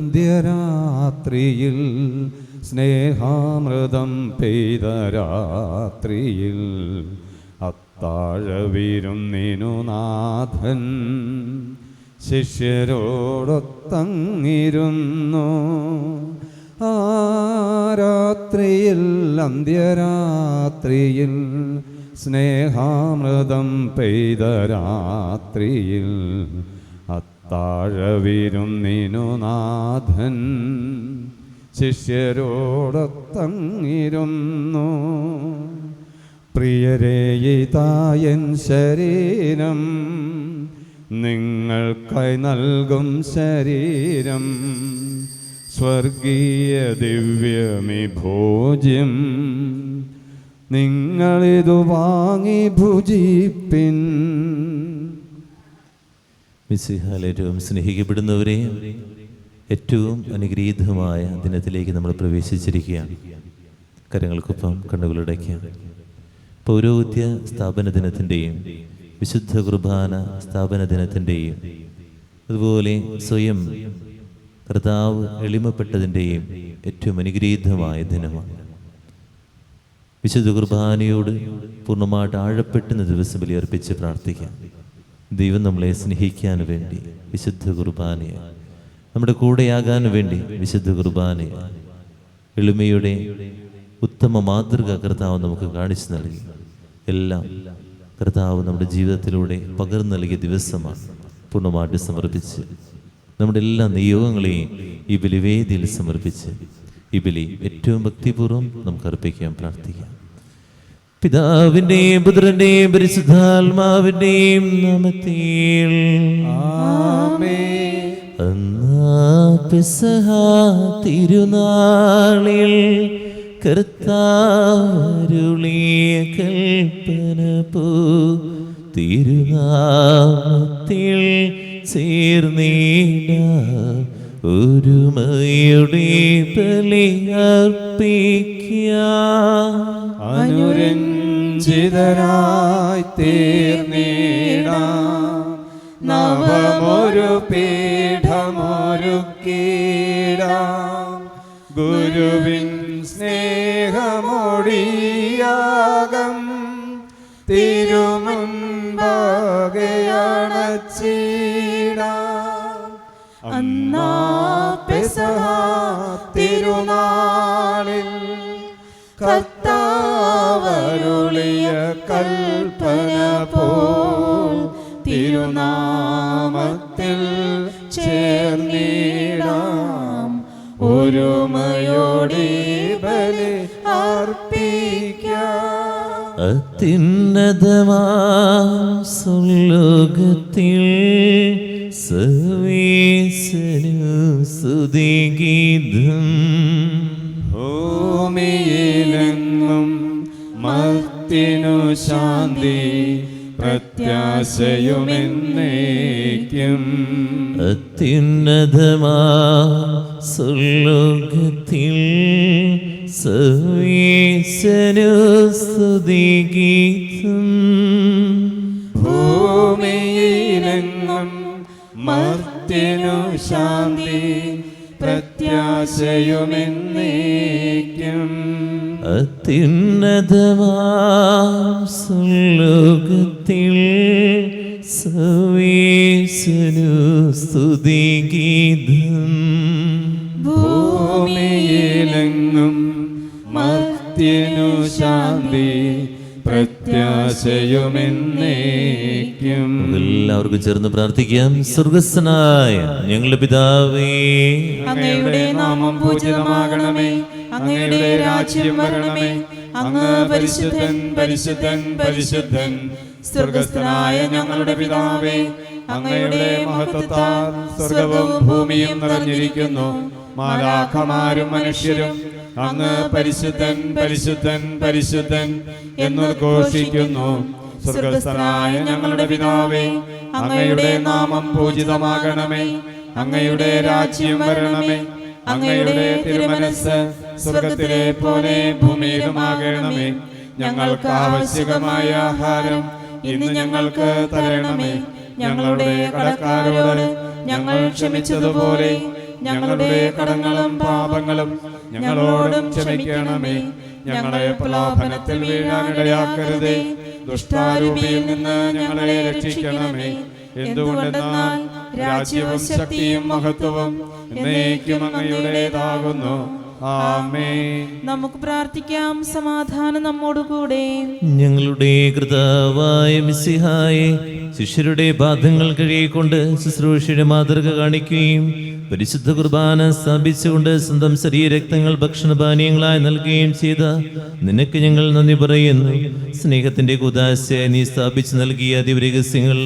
അന്ത്യരാത്രിയിൽ സ്നേഹാമൃതം പെയ്ത രാത്രിയിൽ അത്താഴവിരുന്നിനു നാഥൻ ശിഷ്യരോടൊത്തങ്ങിരുന്നു. ആ രാത്രിയിൽ അന്ത്യരാത്രിയിൽ സ്നേഹാമൃതം പെയ്ത രാത്രിയിൽ അത്താഴവിരുന്നിനു നാഥൻ ശിഷ്യരോടൊത്തങ്ങിരുന്നു. പ്രിയരേ, ഇതായൻ ശരീരം, നിങ്ങൾക്കായി നൽകും ശരീരം, സ്വർഗീയ ദിവ്യമി ഭോജ്യം, നിങ്ങളിതു വാങ്ങി ഭുജിപ്പിൻ. മിശിഹായിലേറ്റവും സ്നേഹിക്കപ്പെടുന്നവരെ, ഏറ്റവും അനുഗ്രഹീതമായ ദിനത്തിലേക്ക് നമ്മൾ പ്രവേശിച്ചിരിക്കുകയാണ്. കരങ്ങൾക്കൊപ്പം കണ്ണുകളടയ്ക്കാം. പൗരോഹിത്യ സ്ഥാപന ദിനത്തിൻ്റെയും വിശുദ്ധ കുർബാന സ്ഥാപന ദിനത്തിൻ്റെയും അതുപോലെ സ്വയം കർത്താവ് എളിമപ്പെട്ടതിൻ്റെയും ഏറ്റവും അനുഗ്രഹീതമായ ദിനമാണ്. വിശുദ്ധ കുർബാനയോട് പൂർണ്ണമായിട്ട് ആഴപ്പെട്ടുന്ന ദിവസം ബലിയർപ്പിച്ച് പ്രാർത്ഥിക്കാം. ദൈവം നമ്മളെ സ്നേഹിക്കാൻ വേണ്ടി വിശുദ്ധ കുർബാനയെ, നമ്മുടെ കൂടെയാകാൻ വേണ്ടി വിശുദ്ധ കുർബാനയെ, എളിമയുടെ ഉത്തമ മാതൃക കർത്താവ് നമുക്ക് കാണിച്ചു നൽകി. എല്ലാം കർത്താവ് നമ്മുടെ ജീവിതത്തിലൂടെ പകർന്നു നൽകിയ ദിവസമാണ്. പൂർണ്ണമായിട്ട് സമർപ്പിച്ച് നമ്മുടെ എല്ലാ നിയോഗങ്ങളെയും ഈ ബലിവേദിയിൽ സമർപ്പിച്ച് ഈ ബലി ഏറ്റവും ഭക്തിപൂർവ്വം നമുക്ക് അർപ്പിക്കാൻ പ്രാർത്ഥിക്കാം. പിതാവിന്റെയും പുത്രന്റെയും പരിശുദ്ധാത്മാവിന്റെയും നാമത്തിൽ ആമേൻ. പെസഹ തിരുനാളിൽ കർത്താവരുളിയ കൽപ്പന പോ തിരുനാമത്തിൽ ചേർന്നീട ഒരുമയുടെ ബലി അർപ്പിക്കാം. അനുരഞ്ജിതരായി തീർന്നിടാം, നവമൊരു പീഠമൊരുക്കിടാം, ഗുരുവിൻ സ്നേഹമൊടിയാകം തിരുമുൻപാകെ അണച്ചിടാം. അന്നാ പെസഹ തിരുനാളിൽ കർത്താവരുളിയ കൽപ്പന പോൽ തിരുനാമത്തിൽ ചേർന്നിടാം, ഒരുമയോടെ ബലി അർപ്പിക്കാം. അത്യുന്നതമാസുലോകത്തിൽ സർവേശ്വരനു സ്തുതിഗീതം, ഭൂമിയിലെങ്ങും മർത്യനു ശാന്തി പ്രത്യാശയുമെന്നേക്കും. അത്യുന്നതമാസുലോകത്തിൽ സർവേശ്വരനു സ്തുതിഗീതം, ഭൂമിയിലെങ്ങും മർത്യനു ശാന്തി പ്രത്യാശയുമെന്നേക്കും. അത്യുന്നതമാസുലോകത്തിൽ സർവേശ്വരനു സ്തുതിഗീതം, ഭൂമിയിലെങ്ങും മർത്യനു ശാന്തി പ്രത്യാശയുമെന്നേക്കും. എല്ലാവർക്കും ചേർന്ന് പ്രാർത്ഥിക്കാം. സ്വർഗ്ഗസ്ഥനായ ഞങ്ങളുടെ പിതാവേ, അങ്ങയുടെ നാമം പൂജിതമാകണമേ, അങ്ങയുടെ രാജ്യം വരണമേ, അങ്ങ് പരിശുദ്ധൻ പരിശുദ്ധൻ പരിശുദ്ധൻ. സ്വർഗ്ഗസ്ഥനായ ഞങ്ങളുടെ പിതാവേ, അങ്ങയുടെ മഹത്വത്താൽ സ്വർഗ്ഗവും ഭൂമിയും നിറഞ്ഞിരിക്കുന്നു. മാലാഖമാരും മനുഷ്യരും അങ്ങ് പരിശുദ്ധൻ പരിശുദ്ധൻ പരിശുദ്ധൻ എന്നുദ്ഘോഷിക്കുന്നു. സ്വർഗ്ഗസ്ഥനായ ഞങ്ങളുടെ പിതാവേ, അങ്ങയുടെ നാമം പൂജിതമാകണമേ, അങ്ങയുടെ രാജ്യം വരണമേ, അങ്ങയുടെ തിരുമനസ്സ് സ്വർഗ്ഗത്തിലെ പോലെ ഭൂമിയിലുമാകണമേ. ഞങ്ങൾക്ക് ആവശ്യമായ ആഹാരം ഇന്ന് ഞങ്ങൾക്ക് തരണമേ. ഞങ്ങളുടെ കടക്കാരോട് ഞങ്ങൾ ക്ഷമിച്ചതുപോലെ ഞങ്ങളുടെ കടങ്ങളും പാപങ്ങളും ഞങ്ങളോടും ക്ഷമിക്കണമേ. ഞങ്ങളെ പ്രലോഭനത്തിൽ വീഴാനിടയാക്കരുതേ, ദുഷ്ടാരൂപിയിൽ നിന്ന് ഞങ്ങളെ രക്ഷിക്കണമേ. എന്തുകൊണ്ടെന്നാൽ രാജ്യവും ശക്തിയും മഹത്വവും എന്നേക്കും അങ്ങയുടേതാകുന്നു. ആമേൻ. നമുക്ക് പ്രാർത്ഥിക്കാം. സമാധാനം നമ്മോടുകൂടെ. ഞങ്ങളുടെ കർത്താവായ മിശിഹായെ, ശിഷ്യരുടെ ബാധങ്ങൾ കഴുകിക്കൊണ്ട് ശുശ്രൂഷയുടെ മാതൃക കാണിക്കുകയും പരിശുദ്ധ കുർബാന സ്ഥാപിച്ചുകൊണ്ട് സ്വന്തം ശരീരരക്തങ്ങൾ ഭക്ഷണപാനീയങ്ങളായി നൽകുകയും ചെയ്ത നിനക്ക് ഞങ്ങൾ നന്ദി പറയുന്നു. സ്നേഹത്തിന്റെ കൂദാശയായി നീ സ്ഥാപിച്ചു നൽകിയ ദിവ്യരഹസ്യങ്ങൾ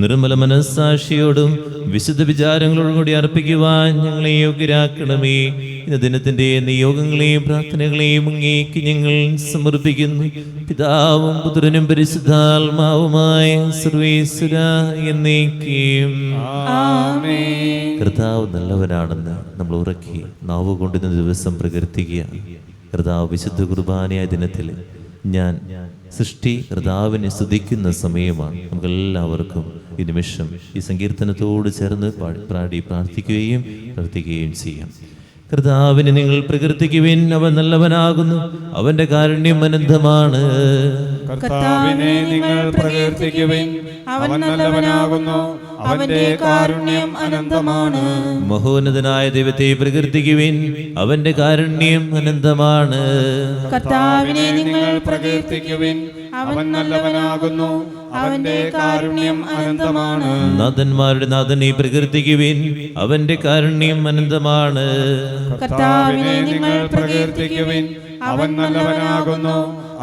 നിർമ്മല മനസ്സാക്ഷിയോടും വിശുദ്ധ വിചാരങ്ങളോടും കൂടി അർപ്പിക്കുവാൻ ഞങ്ങളെ യോഗ്യരാക്കണമേ. ഇന്ന ദിനത്തിന്റെ നിയോഗങ്ങളെയും പ്രാർത്ഥനകളെയും അങ്ങേക്ക് ഞങ്ങൾ സമർപ്പിക്കുന്നു. പിതാവും പുത്രനും പരിശുദ്ധാത്മാവുമായ സർവേശ്വര എന്നേക്കും ആമേൻ. കർത്താവ് നല്ലവനാണെന്ന് നമ്മൾ ഉറക്കി നാവുകൊണ്ട് ഇന്ന ദിവസം പ്രകീർത്തിക്കുക. കർത്താവ് വിശുദ്ധ കുർബാനയായ ദിനത്തിൽ ഞാൻ സൃഷ്ടി കർത്താവിനെ സ്തുതിക്കുന്ന സമയമാണ്. നമുക്കെല്ലാവർക്കും ഈ നിമിഷം ഈ സങ്കീർത്തനത്തോട് ചേർന്ന് പാടി പ്രാർത്ഥിക്കുകയും പ്രാർത്ഥിക്കുകയും ചെയ്യാം. കർത്താവിനെ നിങ്ങൾ പ്രകീർത്തിക്കുവിൻ, അവൻ നല്ലവനാകുന്നു, അവന്റെ കാരുണ്യം അനന്തമാണ്. കർത്താവിനെ നിങ്ങൾ പ്രകീർത്തിക്കുവിൻ, അവൻ നല്ലവനാകുന്നു, അവന്റെ കാരുണ്യം അനന്തമാണ്. മഹോന്നതനായ ദൈവത്തെ പ്രകീർത്തിക്കുവിൻ, അവന്റെ കാരുണ്യം അനന്തമാണ്. കർത്താവിനെ നിങ്ങൾ പ്രകീർത്തിക്കുവിൻ, അവൻ നല്ലവനാകുന്നു, അവന്റെ കാരുണ്യം അനന്തമാണ്. നാഥന്മാരുടെ നാഥനെ പ്രകീർത്തിക്കുവിൻ, അവന്റെ കാരുണ്യം അനന്തമാണ്. കർത്താവിനെ നിങ്ങൾ പ്രകീർത്തിക്കുവിൻ, അവൻ നല്ലവനാകുന്നു,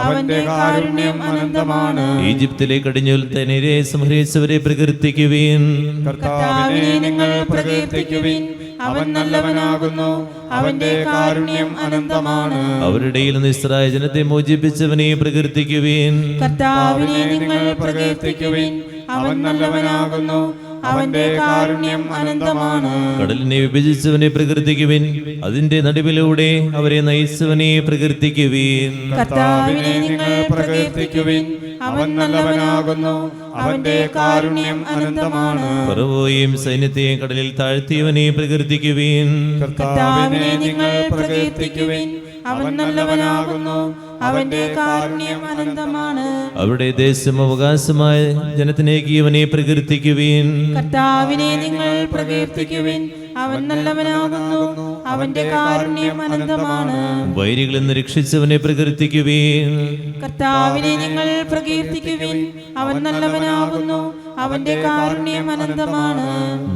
അവന്റെ കാരുണ്യം അനന്തമാണ്. ഈജിപ്തിലെ കടിഞ്ഞൂൽ തേനരെ സംഹരിച്ചവരെ പ്രകീർത്തിക്കുവിൻ. കർത്താവിനെ നിങ്ങൾ പ്രകീർത്തിക്കുവിൻ, അവൻ നല്ലവനാകുന്നു, അവന്റെ കാരുണ്യം അനന്തമാണ്. അവരുടെ ഇടയിൽ നിന്ന് ഇസ്രായേൽ ജനത്തെ മോചിപ്പിച്ചവനെ പ്രകീർത്തിക്കുവിൻ. കർത്താവിനെ നിങ്ങൾ പ്രകീർത്തിക്കുവിൻ, അവൻ നല്ലവനാകുന്നു, അവന്റെ കാരുണ്യം അനന്തമാണ്. കടലിനെ വിഭജിച്ചവനെ പ്രകീർത്തിക്കുവിൻ, അതിന്റെ നടുവിലൂടെ അവരെ നയിച്ചവനെ പ്രകീർത്തിക്കുവിൻ. കർത്താവിനെ നിങ്ങൾ പ്രകീർത്തിക്കുവിൻ, അവൻ നല്ലവനാകുന്നു, അവന്റെ കാരുണ്യം അനന്തമാണ്. ഫറവോയെയും സൈന്യത്തെയും കടലിൽ താഴ്ത്തിയവനെ പ്രകീർത്തിക്കുവിൻ. കർത്താവിനെ നിങ്ങൾ പ്രകീർത്തിക്കുവിൻ, അവൻ നല്ലവനാകുന്നു, അവന്റെ കാരുണ്യം അനന്തമാണ്. അവരുടെ ദേശം അവകാശമായ ജനത്തിനേക്കിയവനെ പ്രകീർത്തിക്കുവിൻ. കർത്താവിനെ നിങ്ങൾ പ്രകീർത്തിക്കുവിൻ, അവൻ നല്ലവനാകുന്നു, അവന്റെ കാരുണ്യം അനന്തമാണ്. വൈരികളിൽ നിന്ന് രക്ഷിച്ചവനെ പ്രകീർത്തിക്കുവിൻ. കർത്താവിനെ നിങ്ങൾ പ്രകീർത്തിക്കുവിൻ, അവൻ നല്ലവനാകുന്നു, അവന്റെ കാരുണ്യം അനന്തമാണ്.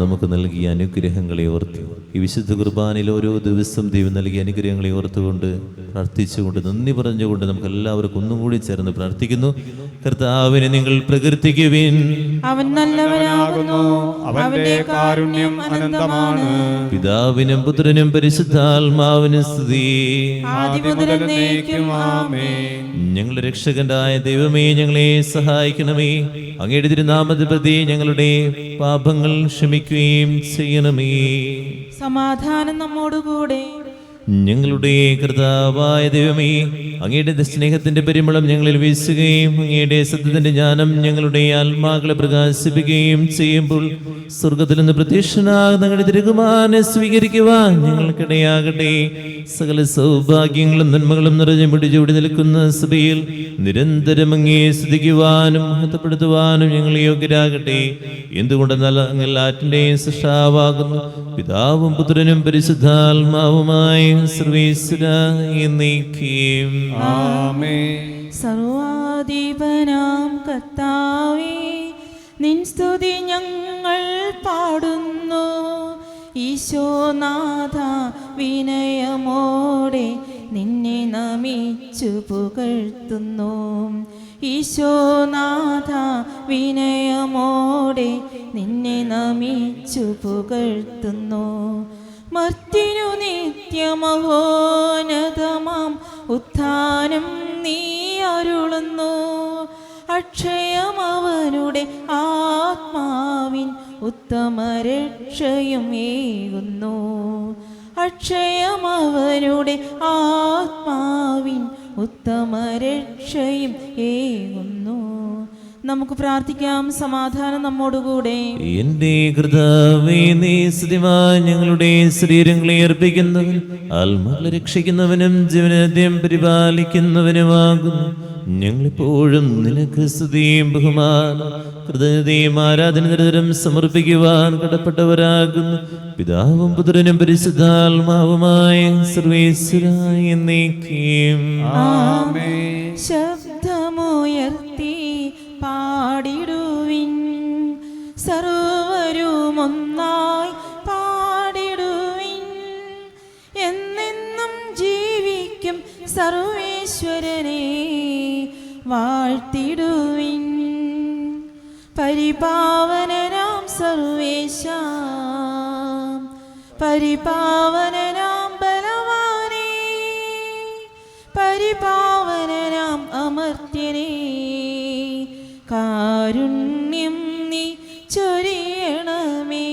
നമുക്ക് നൽകിയ അനുഗ്രഹങ്ങളെ ഓർത്ത് ഈ വിശുദ്ധ കുർബാനയിൽ ഓരോ ദിവസം ദൈവം നൽകിയ അനുഗ്രഹങ്ങളെ ഓർത്തുകൊണ്ട് പ്രാർത്ഥിച്ചുകൊണ്ട് നന്ദി പറഞ്ഞുകൊണ്ട് നമുക്ക് എല്ലാവർക്കും ഒന്നും കൂടി ചേർന്ന് പ്രാർത്ഥിക്കുന്നു. കർത്താവിനെ നിങ്ങൾ പ്രകീർത്തിക്കുവിൻ, അവൻ നല്ലവനാകുന്നു, അവന്റെ കാരുണ്യം അനന്തമാണ്. പിതാവിനും പുത്രനും പരിശുദ്ധാത്മാവിനും സ്തുതി. ആദിമുതൽ എന്നേക്കും ആമേൻ. ഞങ്ങളുടെ രക്ഷകനായ ദൈവമേ, ഞങ്ങളെ സഹായിക്കണമേ. അങ്ങയുടെ തിരുനാമത്തെ പ്രതി ഞങ്ങളുടെ പാപങ്ങൾ ക്ഷമിക്കുകയും ചെയ്യണമേ. സമാധാനം നമ്മോടുകൂടെ. ഞങ്ങളുടെ കർത്താവായ ദൈവമേ, അങ്ങയുടെ സ്നേഹത്തിന്റെ പരിമളം ഞങ്ങളിൽ വീശുകയും അങ്ങയുടെ സത്യത്തിന്റെ ജ്ഞാനം ഞങ്ങളുടെ ആത്മാക്കളെ പ്രകാശിപ്പിക്കുകയും ചെയ്യുമ്പോൾ സ്വർഗത്തിൽ നിന്ന് പ്രത്യക്ഷനാകുന്ന അങ്ങയുടെ തിരുകുമാരനെ സ്വീകരിക്കുവാൻ ഞങ്ങൾക്കിടയാകട്ടെ. സകല സൗഭാഗ്യങ്ങളും നന്മകളും നിറഞ്ഞു പിടിച്ചൂടി നിൽക്കുന്ന സഭയിൽ നിരന്തരം അങ്ങേ സ്തുതിക്കുവാനും മഹത്വപ്പെടുത്തുവാനും ഞങ്ങൾ യോഗ്യരാകട്ടെ. എന്തുകൊണ്ടെന്നാൽ അങ്ങ് എല്ലാറ്റിന്റെയും സൃഷ്ടാവാകുന്നു, പിതാവും പുത്രനും പരിശുദ്ധാത്മാവുമായ സർവേശ്വര എന്നേക്കും ആമേൻ. സർവാധിപനാം കർത്താവേ, നിൻ സ്തുതി ഞങ്ങൾ പാടുന്നു. ഈശോനാഥ, വിനയമോടെ നിന്നെ നമിച്ചു പുകഴ്ത്തുന്നു. ഈശോനാഥ, വിനയമോടെ നിന്നെ നമിച്ചു പുകഴ്ത്തുന്നു. മർത്തിനു നിത്യമഹോന്നതമാം ഉത്ഥാനം നീ അരുളുന്നു. അക്ഷയമവനുടെ ആത്മാവിൻ ഉത്തമരക്ഷയും ഏകുന്നു. അക്ഷയമവനുടെ ആത്മാവിൻ ഉത്തമരക്ഷയും ഏകുന്നു. നമുക്ക് പ്രാർത്ഥിക്കാം. സമാധാനം നമ്മോടുകൂടെ. എന്റെ കർത്താവേ, നീ സ്തുതിമാൻ ഞങ്ങളുടെ ശരീരങ്ങളെ അർപ്പിക്കുന്നവൻ, ആത്മാക്കളെ രക്ഷിക്കുന്നവനും ജീവനാദ്യം പരിപാലിക്കുന്നവനുമാകുന്നു. ഞങ്ങളെപ്പോഴും നിനക്ക് സ്തുതിയും ബഹുമാനം കൃതജ്ഞതയും ആരാധന നിരന്തരം സമർപ്പിക്കുവാൻ കടപ്പെട്ടവരാകുന്നു. പിതാവും പുത്രനും പരിശുദ്ധാത്മാവുമായ സർവേശ്വരായ എന്നേക്കും ആമേൻ. ശബ്ദമുയർത്തി പാടിടുവിൻ, സർവരും ഒന്നായി പാടിടുവിൻ. എന്നെന്നും ജീവിക്കും സർവേശ്വരനെ വാഴ്ത്തിടുവിൻ. പരിപാവനനാം സർവേശ, പരിപാവനനാം ബലവാനേ, പരിപാവനനാം അമർത്യനേ, കാരുണ്യം നീ ചൊരിയണമേ.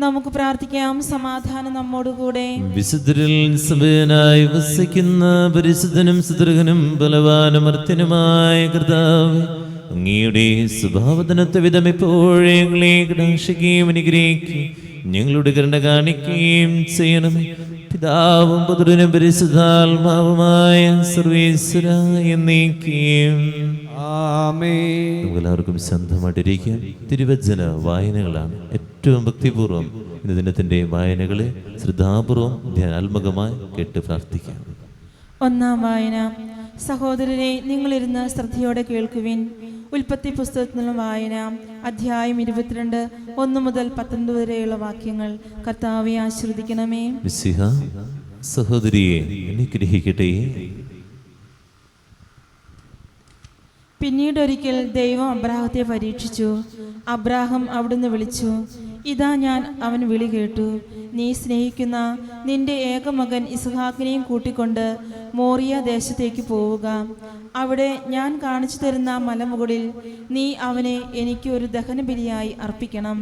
നമുക്ക് പ്രാർത്ഥിക്കാം. സമാധാനം നമ്മോടുകൂടെ. വിശുദ്ധരിൽ സഭയനായി വസിക്കുന്ന പരിശുദ്ധനും സുദൃഢനും ബലവാനമർത്യനുമായ കർത്താവേ, അങ്ങയുടെ സ്വഭാവതനത്വ വിധം എപ്പോഴും ഞങ്ങളെ കടാക്ഷിക്കുകയും അനുഗ്രഹിക്കുകയും ഞങ്ങളുടെ കരുണ കാണിക്കുകയും ചെയ്യണമേ. പിതാവും പുത്രനും പരിശുദ്ധാത്മാവുമായ സർവേശ്വരായ എന്നേക്കും ആമേൻ. എല്ലാവർക്കും ശാന്തമായിട്ടിരിക്കാം. തിരുവചന വായനകളാണ് ഏറ്റവും ഭക്തിപൂർവ്വം ഇന്ന് ദിനത്തിന്റെ വായനകളെ ശ്രദ്ധാപൂർവം ധ്യാനാത്മകമായി കേട്ട് പ്രാർത്ഥിക്കാം. ഒന്നാം വായന. സഹോദരരെ, നിങ്ങളിരുന്ന് ശ്രദ്ധയോടെ കേൾക്കുവിൻ. ഉൽപ്പത്തി പുസ്തകത്തിൽ നിന്നുള്ള വായന, അധ്യായം 22, 1 മുതൽ 19 വരെയുള്ള വാക്യങ്ങൾ. കർത്താവെ ആശീർവദിക്കണമേ. മിശിഹ സഹോദരിയെ അനുഗ്രഹിക്കട്ടെ. പിന്നീടൊരിക്കൽ ദൈവം അബ്രാഹത്തെ പരീക്ഷിച്ചു. അബ്രാഹം അവിടുന്ന് വിളിച്ചു, ഇതാ ഞാൻ അവൻ വിളി കേട്ടു. നീ സ്നേഹിക്കുന്ന നിന്റെ ഏകമകൻ ഇസ്ഹാക്കിനെയും കൂട്ടിക്കൊണ്ട് മോറിയ ദേശത്തേക്ക് പോവുക. അവിടെ ഞാൻ കാണിച്ചു തരുന്ന മലമുകളിൽ നീ അവനെ എനിക്ക് ഒരു ദഹനബലിയായി അർപ്പിക്കണം.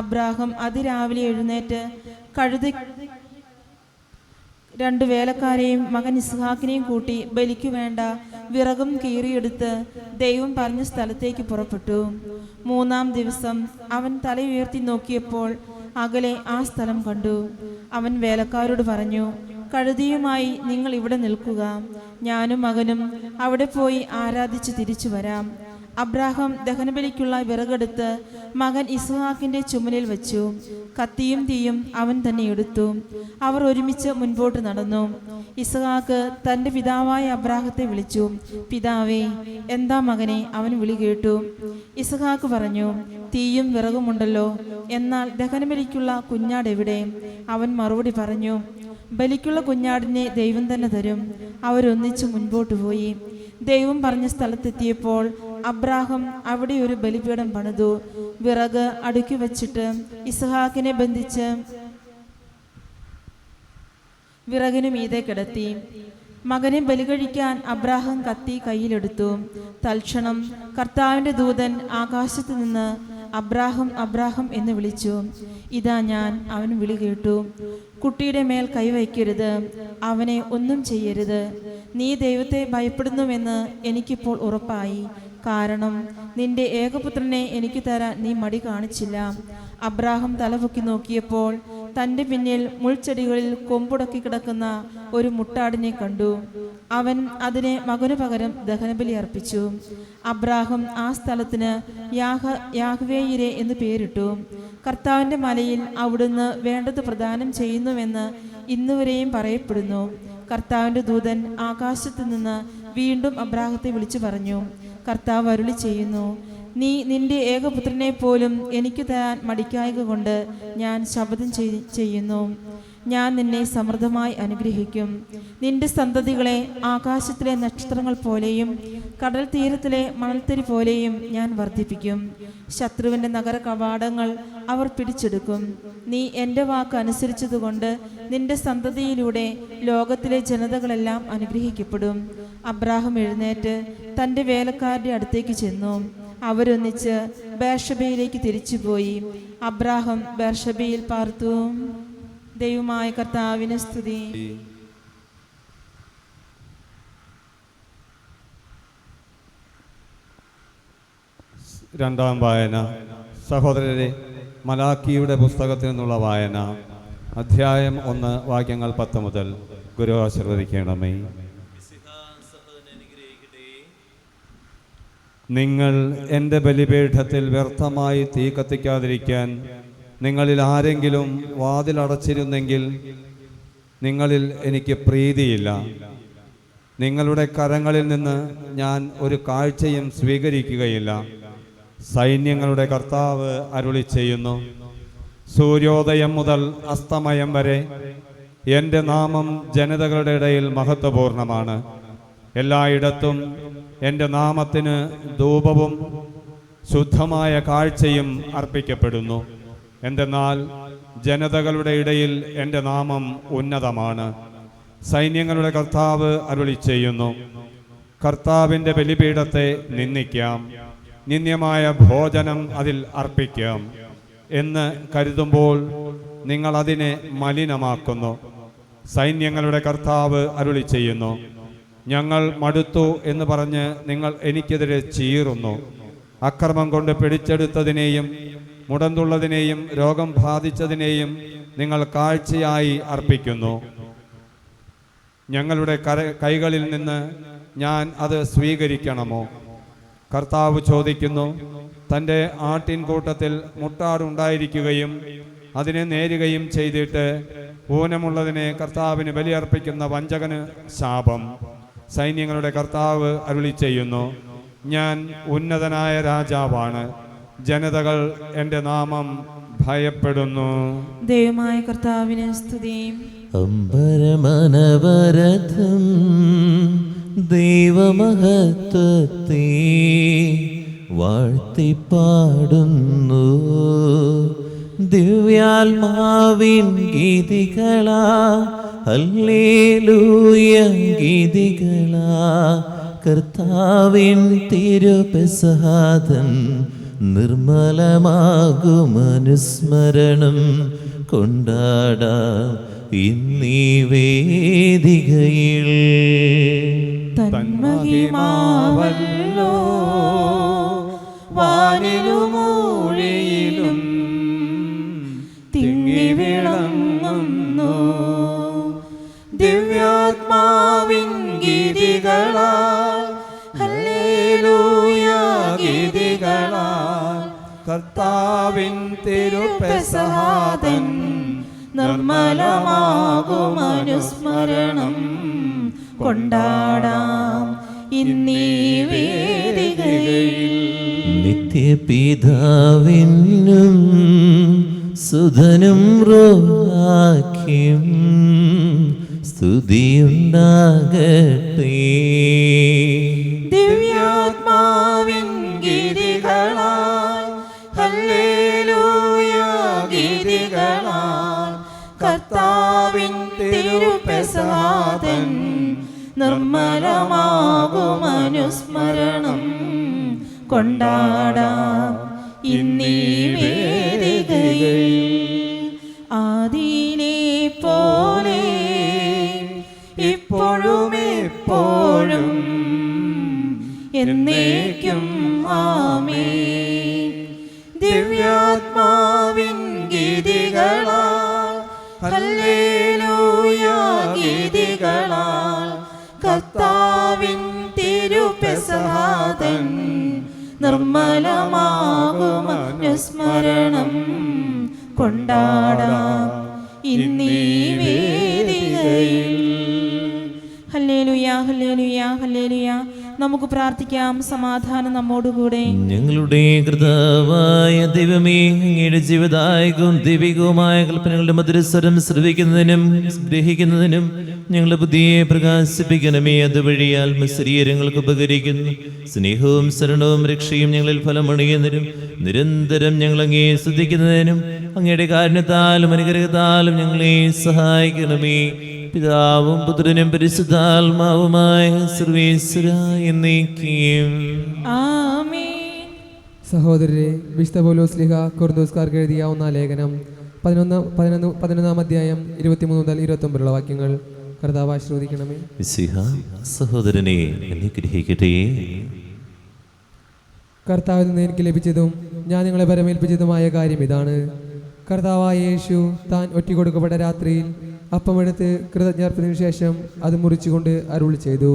അബ്രാഹം അതിരാവിലെ എഴുന്നേറ്റ് കഴുത 2 വേലക്കാരെയും മകൻ ഇസ്ഹാക്കിനെയും കൂട്ടി ബലിക്കു വേണ്ട വിറകും കീറിയെടുത്ത് ദൈവം പറഞ്ഞ സ്ഥലത്തേക്ക് പുറപ്പെട്ടു. 3-ാം ദിവസം അവൻ തല ഉയർത്തി നോക്കിയപ്പോൾ അകലെ ആ സ്ഥലം കണ്ടു. അവൻ വേലക്കാരോട് പറഞ്ഞു, കഴുതിയുമായി നിങ്ങൾ ഇവിടെ നിൽക്കുക, ഞാനും മകനും അവിടെ പോയി ആരാധിച്ച് തിരിച്ചു വരാം. അബ്രാഹാം ദഹനബലിക്കുള്ള വിറകെടുത്ത് മകൻ ഇസ്ഹാക്കിന്റെ ചുമലിൽ വെച്ചു. കത്തിയും തീയും അവൻ തന്നെ എടുത്തു. അവർ ഒരുമിച്ച് മുൻപോട്ട് നടന്നു. ഇസ്ഹാക്ക് തന്റെ പിതാവായ അബ്രാഹത്തെ വിളിച്ചു. പിതാവേ, എന്താ മകനെ? അവൻ വിളി കേട്ടു. ഇസ്ഹാക്ക് പറഞ്ഞു, തീയും വിറകുമുണ്ടല്ലോ, എന്നാൽ ദഹനബലിക്കുള്ള കുഞ്ഞാട് എവിടെ? അവൻ മറുപടി പറഞ്ഞു, ബലിക്കുള്ള കുഞ്ഞാടിനെ ദൈവം തന്നെ തരും. അവരൊന്നിച്ചു മുൻപോട്ട് പോയി. ദൈവം പറഞ്ഞ സ്ഥലത്തെത്തിയപ്പോൾ അബ്രാഹാം അവിടെ ഒരു ബലിപീഠം പണിതു. വിറക് അടുക്കി വച്ചിട്ട് ഇസ്ഹാക്കിനെ ബന്ധിച്ച് വിറകിനു മീതെ കിടത്തി. മകനെ ബലി കഴിക്കാൻ അബ്രാഹാം കത്തി കയ്യിലെടുത്തു. തൽക്ഷണം കർത്താവിന്റെ ദൂതൻ ആകാശത്ത് നിന്ന് അബ്രാഹാം അബ്രാഹാം എന്ന് വിളിച്ചു. ഇതാ ഞാൻ. അവൻ വിളി കേട്ടു. കുട്ടിയുടെ മേൽ കൈവയ്ക്കരുത്, അവനെ ഒന്നും ചെയ്യരുത്. നീ ദൈവത്തെ ഭയപ്പെടുന്നുവെന്ന് എനിക്കിപ്പോൾ ഉറപ്പായി. കാരണം നിന്റെ ഏകപുത്രനെ എനിക്ക് തരാൻ നീ മടി കാണിച്ചില്ല. അബ്രാഹാം തലപൊക്കി നോക്കിയപ്പോൾ തൻ്റെ പിന്നിൽ മുൾച്ചെടികളിൽ കൊമ്പുടക്കി കിടക്കുന്ന ഒരു മുട്ടാടിനെ കണ്ടു. അവൻ അതിനെ മകനു പകരം ദഹനബലി അർപ്പിച്ചു. അബ്രാഹാം ആ സ്ഥലത്തിന് യാഹ്വേയിരെ എന്ന് പേരിട്ടു. കർത്താവിൻ്റെ മലയിൽ അവിടുന്ന് വേണ്ടത് പ്രദാനം ചെയ്യുന്നുവെന്ന് ഇന്നുവരെയും പറയപ്പെടുന്നു. കർത്താവിൻ്റെ ദൂതൻ ആകാശത്ത് നിന്ന് വീണ്ടും അബ്രാഹത്തെ വിളിച്ചു പറഞ്ഞു, കർത്താവ് അരുളി ചെയ്യുന്നു, നീ നിന്റെ ഏകപുത്രനെ പോലും എനിക്ക് തരാൻ മടിക്കായക കൊണ്ട് ഞാൻ ശപഥം ചെയ്യുന്നു. ഞാൻ നിന്നെ സമൃദ്ധമായി അനുഗ്രഹിക്കും. നിന്റെ സന്തതികളെ ആകാശത്തിലെ നക്ഷത്രങ്ങൾ പോലെയും കടൽ തീരത്തിലെ മണൽത്തരി പോലെയും ഞാൻ വർദ്ധിപ്പിക്കും. ശത്രുവിൻ്റെ നഗര കവാടങ്ങൾ അവർ പിടിച്ചെടുക്കും. നീ എൻ്റെ വാക്ക് അനുസരിച്ചതുകൊണ്ട് നിന്റെ സന്തതിയിലൂടെ ലോകത്തിലെ ജനതകളെല്ലാം അനുഗ്രഹിക്കപ്പെടും. അബ്രാഹാം എഴുന്നേറ്റ് തൻ്റെ വേലക്കാരുടെ അടുത്തേക്ക് ചെന്നു. അവരൊന്നിച്ച് ബേർഷബയിലേക്ക് തിരിച്ചുപോയി. അബ്രാഹാം ബേർഷബയിൽ പാർത്തു. ദൈവമായ കർത്താവിന് സ്തുതി. രണ്ടാം വായന. സഹോദരരെ, മലാക്കിയുടെ പുസ്തകത്തിൽ നിന്നുള്ള വായന. അധ്യായം 1, വാക്യങ്ങൾ 10 മുതൽ. ഗുരു ആശീർവദിക്കണമേ. നിങ്ങൾ എൻ്റെ ബലിപീഠത്തിൽ വ്യർത്ഥമായി തീ കത്തിക്കാതിരിക്കാൻ നിങ്ങളിൽ ആരെങ്കിലും വാതിലടച്ചിരുന്നെങ്കിൽ നിങ്ങളിൽ എനിക്ക് പ്രീതിയില്ല. നിങ്ങളുടെ കരങ്ങളിൽ നിന്ന് ഞാൻ ഒരു കാഴ്ചയും സ്വീകരിക്കുകയില്ല. സൈന്യങ്ങളുടെ കർത്താവ് അരുളി ചെയ്യുന്നു, സൂര്യോദയം മുതൽ അസ്തമയം വരെ എൻ്റെ നാമം ജനതകളുടെ ഇടയിൽ മഹത്വപൂർണമാണ്. എല്ലായിടത്തും എൻ്റെ നാമത്തിന് ധൂപവും ശുദ്ധമായ കാഴ്ചയും അർപ്പിക്കപ്പെടുന്നു. എന്തെന്നാൽ ജനതകളുടെ ഇടയിൽ എൻ്റെ നാമം ഉന്നതമാണ്. സൈന്യങ്ങളുടെ കർത്താവ് അരുളി ചെയ്യുന്നു, കർത്താവിൻ്റെ ബലിപീഠത്തെ നിന്ദിക്കാം, നിന്ദ്യമായ ഭോജനം അതിൽ അർപ്പിക്കാം എന്ന് കരുതുമ്പോൾ നിങ്ങൾ അതിനെ മലിനമാക്കുന്നു. സൈന്യങ്ങളുടെ കർത്താവ് അരുളി ചെയ്യുന്നു, ഞങ്ങൾ മടുത്തു എന്ന് പറഞ്ഞ് നിങ്ങൾ എനിക്കെതിരെ ചീറുന്നു. അക്രമം കൊണ്ട് പിടിച്ചെടുത്തതിനെയും മുടന്തുള്ളതിനെയും രോഗം ബാധിച്ചതിനെയും നിങ്ങൾ കാഴ്ചയായി അർപ്പിക്കുന്നു. ഞങ്ങളുടെ കൈകളിൽ നിന്ന് ഞാൻ അത് സ്വീകരിക്കണമോ? കർത്താവ് ചോദിക്കുന്നു. തൻ്റെ ആട്ടിൻകൂട്ടത്തിൽ മുട്ടാടുണ്ടായിരിക്കുകയും അതിനെ നേരുകയും ചെയ്തിട്ട് ഊനമുള്ളതിനെ കർത്താവിന് ബലിയർപ്പിക്കുന്ന വഞ്ചകന് ശാപം. സൈന്യങ്ങളുടെ കർത്താവ് അരുളി ചെയ്യുന്നു, ഞാൻ ഉന്നതനായ രാജാവാണ്, ജനതകൾ എൻ്റെ നാമം ഭയപ്പെടുന്നു. ദൈവമായ കർത്താവിന് സ്തുതിയും. അമ്പരമനവരഥം ദൈവമഹത്വത്തെ വാഴ്ത്തിപ്പാടുന്നു. ദിവ്യാത്മാവിൻ ഗീതികളാ ഹല്ലേലൂയ ഗീതികളാ. കർത്താവിൻ തിരുപെസഹാദൻ നിർമ്മലമാകുമനുസ്മരണം കൊണ്ടാടാം ഇന്നീ വേദികയിൽ. തന്മഹിമാവല്ലോ വാനിലുമൂഴിയിലും തിങ്ങി വിളങ്ങുന്നു. ദിവ്യാത്മാവിൻ ഗീതികളാൽ ഹല്ലേലൂയ ഗീതികളാൽ കർത്താവിൻ തിരുപെസഹാദൻ നിർമ്മലമാകുമനുസ്മരണം കൊണ്ടാടാം ഇന്നീ വേദികയിൽ. നിത്യപിതാവിനും സുധനും റോഹാക്കും സ്തുതിയുണ്ടാകട്ടെ. ദിവ്യാത്മാവിൻ ഗീതികളാൽ ഹല്ലേലൂയ ഗീതികളാൽ കർത്താവിൻ തിരുപെസഹാദൻ നിർമ്മലമാകുമനുസ്മരണം കൊണ്ടാടാം ഇന്നീ വേദികയിൽ. ആദിയിലെ പോലെ ഇപ്പോഴും എപ്പോഴും എന്നേക്കും ആമേൻ. ദിവ്യാത്മാവിൻ ഗീതികളാൽ ഹല്ലേലൂയ ഗീതികളാൽ കർത്താവിൻ തിരുപെസഹാദൻ നിർമ്മലമാകുമനുസ്മരണം കൊണ്ടാടാം ഇന്നീ വേദികയിൽ. ഹല്ലേലൂയ ഹല്ലേലൂയ ഹല്ലേലൂയ. നമുക്ക് പ്രാർത്ഥിക്കാം. സമാധാനം നമ്മോടുകൂടെ. ഞങ്ങളുടെ കർത്താവായ ദൈവമേ, അങ്ങയുടെ ജീവദായകവും ദൈവികവുമായ കൽപ്പനകളുടെ മധുരസ്വരം ശ്രവിക്കുന്നതിനും ഗ്രഹിക്കുന്നതിനും ഞങ്ങളുടെ ബുദ്ധിയെ പ്രകാശിപ്പിക്കണമേ. അതുവഴി ആത്മശരീരങ്ങൾക്ക് ഉപകരിക്കുന്നു. സ്നേഹവും ശരണവും രക്ഷയും ഞങ്ങളിൽ ഫലമണിയുന്നതിനും നിരന്തരം ഞങ്ങൾ അങ്ങേ സ്തുതിക്കുന്നതിനും അങ്ങയുടെ കാരുണ്യത്താലും അനുഗ്രഹത്താലും ഞങ്ങളെ സഹായിക്കണമേ. പിതാവും പുത്രനും പരിശുദ്ധാത്മാവുമായ സർവേശ്വരാ എന്നേക്കും ആമേൻ. സഹോദരരെ, വിശുദ്ധ പൗലോസ് ശ്ലീഹ കൊറിന്തോസ്കാർക്ക് എഴുതിയ 1-ാം ലേഖനം 11-ാം അധ്യായം 23 മുതൽ 29 വാക്യങ്ങൾ കർത്താവ് ആശീർവദിക്കണമേ. സഹോദരനെ അനുഗ്രഹിക്കട്ടെ. കർത്താവിൽ നിന്ന് എനിക്ക് ലഭിച്ചതും ഞാൻ നിങ്ങളെ പരമേൽപ്പിച്ചതുമായ കാര്യം ഇതാണ്. കർത്താവായ യേശു താൻ ഒറ്റിക്കൊടുക്കപ്പെട്ട രാത്രിയിൽ അപ്പമെടുത്ത് കൃതജ്ഞാർപ്പതിനു ശേഷം അത് മുറിച്ചുകൊണ്ട് അരുളി ചെയ്തു,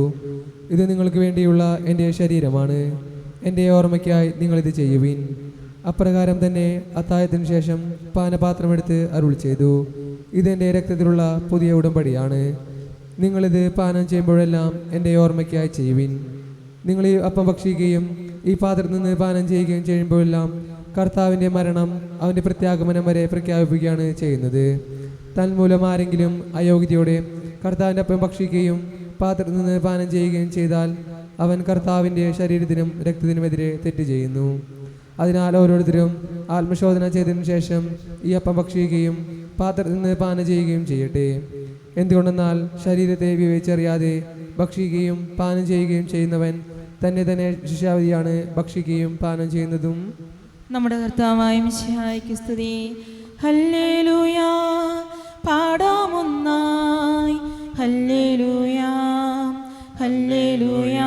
ഇത് നിങ്ങൾക്ക് വേണ്ടിയുള്ള എൻ്റെ ശരീരമാണ്, എൻ്റെ ഓർമ്മയ്ക്കായി നിങ്ങളിത് ചെയ്യുവിൻ. അപ്രകാരം തന്നെ അത്താഴത്തിനു ശേഷം പാനപാത്രമെടുത്ത് അരുളി ചെയ്തു, ഇതെൻ്റെ രക്തത്തിലുള്ള പുതിയ ഉടമ്പടിയാണ്. നിങ്ങളിത് പാനം ചെയ്യുമ്പോഴെല്ലാം എൻ്റെ ഓർമ്മയ്ക്കായി ചെയ്യുവിൻ. നിങ്ങൾ ഈ അപ്പം ഭക്ഷിക്കുകയും ഈ പാത്രത്തിൽ നിന്ന് പാനം ചെയ്യുകയും ചെയ്യുമ്പോഴെല്ലാം കർത്താവിൻ്റെ മരണം അവൻ്റെ പ്രത്യാഗമനം വരെ പ്രഖ്യാപിക്കുകയാണ് ചെയ്യുന്നത്. തന്മൂലം ആരെങ്കിലും അയോഗ്യതയോടെ കർത്താവിൻ്റെ അപ്പം ഭക്ഷിക്കുകയും പാത്രത്തിൽ നിന്ന് പാനം ചെയ്യുകയും ചെയ്താൽ അവൻ കർത്താവിൻ്റെ ശരീരത്തിനും രക്തത്തിനുമെതിരെ തെറ്റ് ചെയ്യുന്നു. അതിനാൽ ഓരോരുത്തരും ആത്മശോധന ചെയ്തതിനു ശേഷം ഈ അപ്പം ഭക്ഷിക്കുകയും പാത്രത്തിൽ നിന്ന് പാനം ചെയ്യുകയും ചെയ്യട്ടെ. എന്തുകൊണ്ടെന്നാൽ ശരീരത്തെ വിവേചിച്ചറിയാതെ ഭക്ഷിക്കുകയും പാനം ചെയ്യുകയും ചെയ്യുന്നവൻ തന്നെ ശിക്ഷാവിധിയാണ് ഭക്ഷിക്കുകയും പാനം ചെയ്യുന്നതും. നമ്മുടെ കർത്താവായ മിശിഹായ്ക്ക് സ്തുതി. ഹല്ലേലൂയ, പാടാമൊന്നായി. ഹല്ലേലൂയ, ഹല്ലേലൂയ,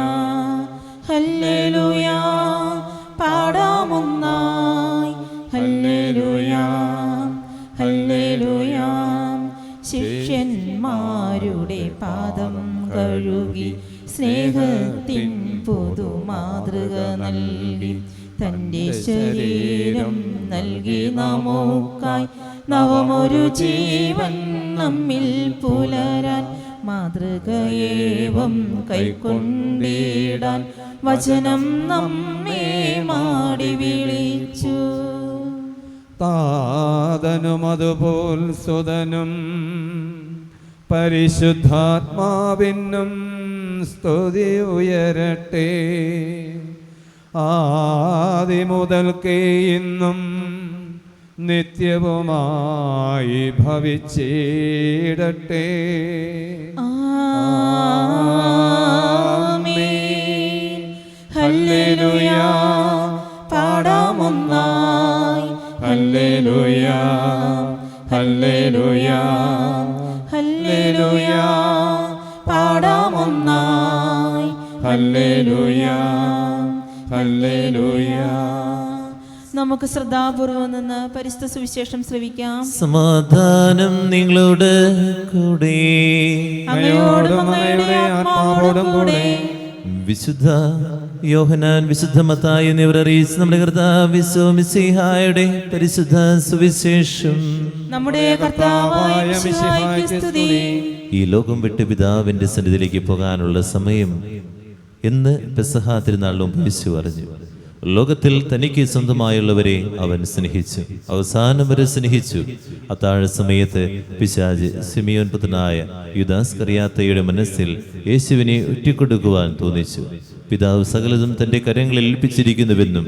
ഹല്ലേലൂയ, പാടാമൊന്നായി. ഹല്ലേലൂയ, ഹല്ലേലൂയ. ശിഷ്യന്മാരുടെ പാദം കഴുകി സ്നേഹത്തിൻ പൊതുമാതൃക നൽകി തൻ്റെ ശരീരം നൽകി നമുക്കായി നവമൊരു ജീവൻ നമ്മിൽ പുലരാൻ മാതൃകയേവം കൈക്കൊണ്ടിടാൻ വചനം നമ്മെ മാടി വിളിച്ചു. താതനും അതുപോൽ സുതനും പരിശുദ്ധാത്മാവിനും സ്തുതി ഉയരട്ടെ, ആദിമുതൽക്കേ ഇന്നും നിത്യവുമായി ഭവിച്ചിടട്ടെ. ആമേൻ. ഹല്ലേലൂയ, പാടാമൊന്നായി. ഹല്ലേലൂയ, ഹല്ലേലൂയ, ഹല്ലേലൂയ, പാടാമൊന്നായി. ഹല്ലേലൂയ, ഹല്ലേലൂയ. നമുക്ക് ശ്രദ്ധാപൂർവം നിന്ന് പരിശുദ്ധ സുവിശേഷം ശ്രവിക്കാം. സമാധാനം നിങ്ങളോട് കൂടെ, അങ്ങയോടും അങ്ങയുടെ ആത്മാവോടും കൂടെ. വിശുദ്ധ യോഹന്നാൻ, വിശുദ്ധ മത്തായി എന്നിവർ അറിയിച്ച നമ്മുടെ കർത്താവ് മിശിഹായുടെ പരിശുദ്ധ സുവിശേഷം. നമ്മുടെ കർത്താവായ മിശിഹായ്ക്ക് സ്തുതി. ഈ ലോകം വിട്ട് പിതാവിന്റെ സന്നിധിയിലേക്ക് പോകാനുള്ള സമയം എന്ന് പെസഹ തിരുനാളിലും യേശു അറിഞ്ഞു. ലോകത്തിൽ തനിക്ക് സ്വന്തമായുള്ളവരെ അവൻ സ്നേഹിച്ചു, അവസാനം വരെ സ്നേഹിച്ചു. അത്താഴ സമയത്ത് പിശാച് സിമിയോൻ പുത്രനായ യൂദാസ്കറിയാത്തയുടെ മനസ്സിൽ യേശുവിനെ ഒറ്റിക്കൊടുക്കുവാൻ തോന്നിച്ചു. പിതാവ് സകലതും തന്റെ കരങ്ങളിൽ ഏൽപ്പിച്ചിരിക്കുന്നുവെന്നും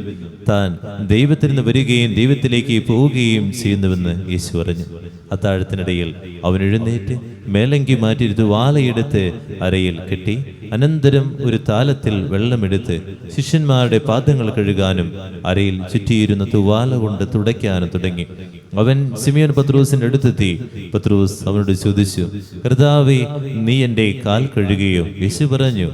താൻ ദൈവത്തിൽ നിന്ന് വരികയും ദൈവത്തിലേക്ക് പോവുകയും ചെയ്യുന്നുവെന്ന് യേശു പറഞ്ഞു. അത്താഴത്തിനിടയിൽ അവൻ എഴുന്നേറ്റ് മേലങ്കി മാറ്റിയിരുത്ത് വാലയെടുത്ത് അരയിൽ കെട്ടി, അനന്തരം ഒരു താലത്തിൽ വെള്ളമെടുത്ത് ശിഷ്യന്മാരുടെ പാദങ്ങൾ കഴുകാനും അരയിൽ ചുറ്റിയിരുന്ന തുവാല കൊണ്ട് തുടയ്ക്കാനും തുടങ്ങി. അവൻ സിമിയോൻ പത്രോസിന്റെ അടുത്തെത്തി. പത്രോസ് അവനോട് ചോദിച്ചു, കർത്താവേ, നീ എൻ്റെ കാൽ കഴുകുകയോ? യേശു പറഞ്ഞു,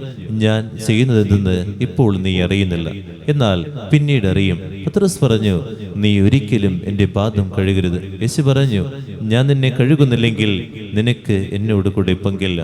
ഞാൻ ചെയ്യുന്നതെന്തെന്ന് ഇപ്പോൾ നീ അറിയുന്നില്ല, എന്നാൽ പിന്നീട് അറിയും. പത്രോസ് പറഞ്ഞു, നീ ഒരിക്കലും എൻ്റെ പാദം കഴുകരുത്. യേശു പറഞ്ഞു, ഞാൻ നിന്നെ കഴുകുന്നില്ലെങ്കിൽ നിനക്ക് എന്നോട് കൂടെ പങ്കില്ല.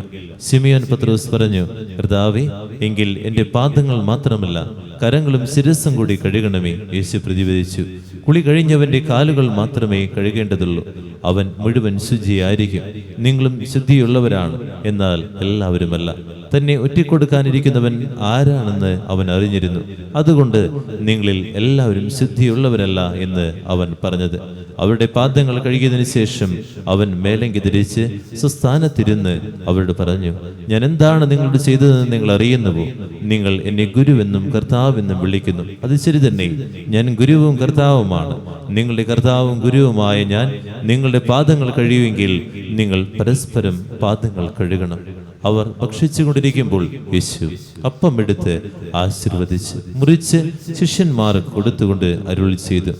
സിമിയോൻ പത്രോസ് പറഞ്ഞു, കർത്താവേ, എങ്കിൽ എൻ്റെ പാദങ്ങൾ മാത്രമല്ല കരങ്ങളും ശിരസ്സും കൂടി കഴുകണമേ. യേശു പ്രതിവദിച്ചു, കുളി കഴിഞ്ഞവന്റെ കാലുകൾ മാത്രമേ കഴുകേണ്ടതുള്ളൂ, അവൻ മുഴുവൻ ശുചിയായിരിക്കും. നിങ്ങളും ശുദ്ധിയുള്ളവരാണ്, എന്നാൽ എല്ലാവരുമല്ല. തന്നെ ഒറ്റിക്കൊടുക്കാനിരിക്കുന്നവൻ ആരാണെന്ന് അവൻ അറിഞ്ഞിരുന്നു. അതുകൊണ്ട് നിങ്ങളിൽ എല്ലാവരും ശുദ്ധിയുള്ളവരല്ല എന്ന് അവൻ പറഞ്ഞത്. അവരുടെ പാദങ്ങൾ കഴുകിയതിനു ശേഷം അവൻ മേലങ്കി ധരിച്ച് സ്വസ്ഥാനത്തിരുന്ന് അവരോട് പറഞ്ഞു, ഞാൻ എന്താണ് നിങ്ങളോട് ചെയ്തതെന്ന് നിങ്ങൾ അറിയുന്നുവോ? നിങ്ങൾ എന്നെ ഗുരുവെന്നും കർത്താവെന്നും വിളിക്കുന്നു. അത് ശരി തന്നെ, ഞാൻ ഗുരുവും കർത്താവുമാണ്. നിങ്ങളുടെ കർത്താവും ഗുരുവുമായ ഞാൻ നിങ്ങളുടെ പാദങ്ങൾ കഴിയുമെങ്കിൽ നിങ്ങൾ പരസ്പരം പാദങ്ങൾ കഴുകണം. അവർ ഭക്ഷിച്ചുകൊണ്ടിരിക്കുമ്പോൾ യേശു അപ്പം എടുത്ത് ആശീർവദിച്ച് മുറിച്ച് ശിഷ്യന്മാർക്ക് കൊടുത്തുകൊണ്ട് അരുളി ചെയ്തു,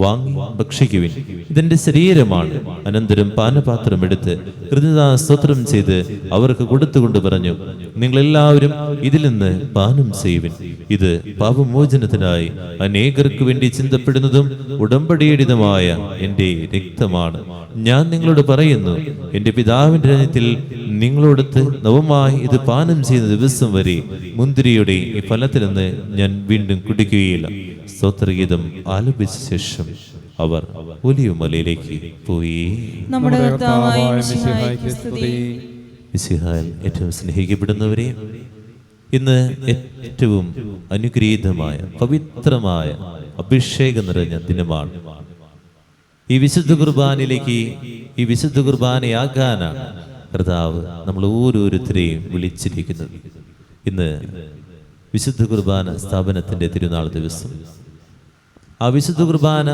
വാങ്ങി ഭക്ഷിക്കുവിൻ, ഇതെന്റെ ശരീരമാണ്. അനന്തരം പാനപാത്രം എടുത്ത് കൃതജ്ഞതാസ്തോത്രം ചെയ്ത് അവർക്ക് കൊടുത്തുകൊണ്ട് പറഞ്ഞു, നിങ്ങളെല്ലാവരും ഇതിൽ നിന്ന് പാനം ചെയ്യുവിൻ. ഇത് പാപമോചനത്തിനായി അനേകർക്ക് വേണ്ടി ചിന്തപ്പെടുന്നതും ഉടമ്പടിയുടേതുമായ എൻ്റെ രക്തമാണ്. ഞാൻ നിങ്ങളോട് പറയുന്നു, എൻ്റെ പിതാവിൻ്റെ രാജ്യത്തിൽ നിങ്ങളോടൊത്ത് നവമായി ഇത് പാനം ചെയ്യുന്ന ദിവസം വരെ മുന്തിരിയുടെ ഈ ഫലത്തിൽ നിന്ന് ഞാൻ വീണ്ടും കുടിക്കുകയില്ല. സ്തോത്രഗീതം ആലപിച്ച ശേഷം അവർ ഒലിവുമലയിലേക്ക് പോയി. നമ്മുടെ കർത്താവായ മിശിഹായ്ക്ക് സ്തുതി. മിശിഹായിൽ ഏറ്റവും സ്നേഹിക്കപ്പെടുന്നവരെ, ഇന്ന് ഏറ്റവും അനുഗ്രഹീതമായ പവിത്രമായ അഭിഷേകം നിറഞ്ഞ ദിനമാണ്. ഈ വിശുദ്ധ കുർബാനയിലേക്ക്, ഈ വിശുദ്ധ കുർബാനയാകാനാണ് കർത്താവ് നമ്മൾ ഓരോരുത്തരെയും വിളിച്ചിരിക്കുന്നത്. ഇന്ന് വിശുദ്ധ കുർബാന സ്ഥാപനത്തിൻ്റെ തിരുനാൾ ദിവസം. ആ വിശുദ്ധ കുർബാന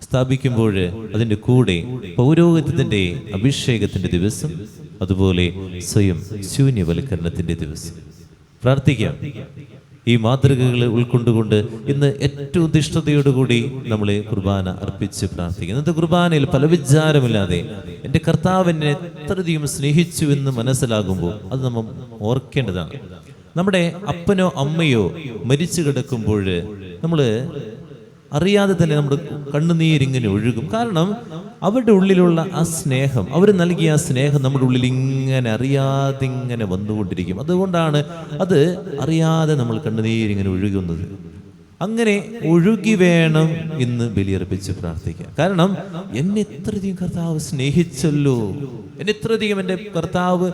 സ്ഥാപിക്കുമ്പോൾ അതിൻ്റെ കൂടെ പൗരോഹിത്യത്തിൻ്റെ അഭിഷേകത്തിൻ്റെ ദിവസം, അതുപോലെ സ്വയം ശൂന്യവൽക്കരണത്തിൻ്റെ ദിവസം. പ്രാർത്ഥിക്കാം. ഈ മാതൃകകൾ ഉൾക്കൊണ്ടുകൊണ്ട് ഇന്ന് ഏറ്റവും നിഷ്ഠതയോടുകൂടി നമ്മൾ കുർബാന അർപ്പിച്ച് പ്രാർത്ഥിക്കും. ഇന്നത്തെ കുർബാനയിൽ പല വിചാരമില്ലാതെ എൻ്റെ കർത്താവ് എന്നെ എത്രയധികം സ്നേഹിച്ചു എന്ന് മനസ്സിലാകുമ്പോൾ അത് നമ്മൾ ഓർക്കേണ്ടതാണ്. നമ്മുടെ അപ്പനോ അമ്മയോ മരിച്ചു കിടക്കുമ്പോൾ നമ്മൾ അറിയാതെ തന്നെ നമ്മുടെ കണ്ണുനീരിങ്ങനെ ഒഴുകും. കാരണം അവരുടെ ഉള്ളിലുള്ള ആ സ്നേഹം, അവർ നൽകിയ ആ സ്നേഹം നമ്മുടെ ഉള്ളിൽ ഇങ്ങനെ അറിയാതെ ഇങ്ങനെ വന്നുകൊണ്ടിരിക്കും. അതുകൊണ്ടാണ് അത് അറിയാതെ നമ്മൾ കണ്ണുനീരിങ്ങനെ ഒഴുകുന്നത്. അങ്ങനെ ഒഴുകി വേണം ഇന്ന് ബലിയർപ്പിച്ച് പ്രാർത്ഥിക്കാൻ. കാരണം എന്നെ എത്രയധികം കർത്താവ് സ്നേഹിച്ചല്ലോ, എന്നെ എത്രയധികം എൻ്റെ കർത്താവ്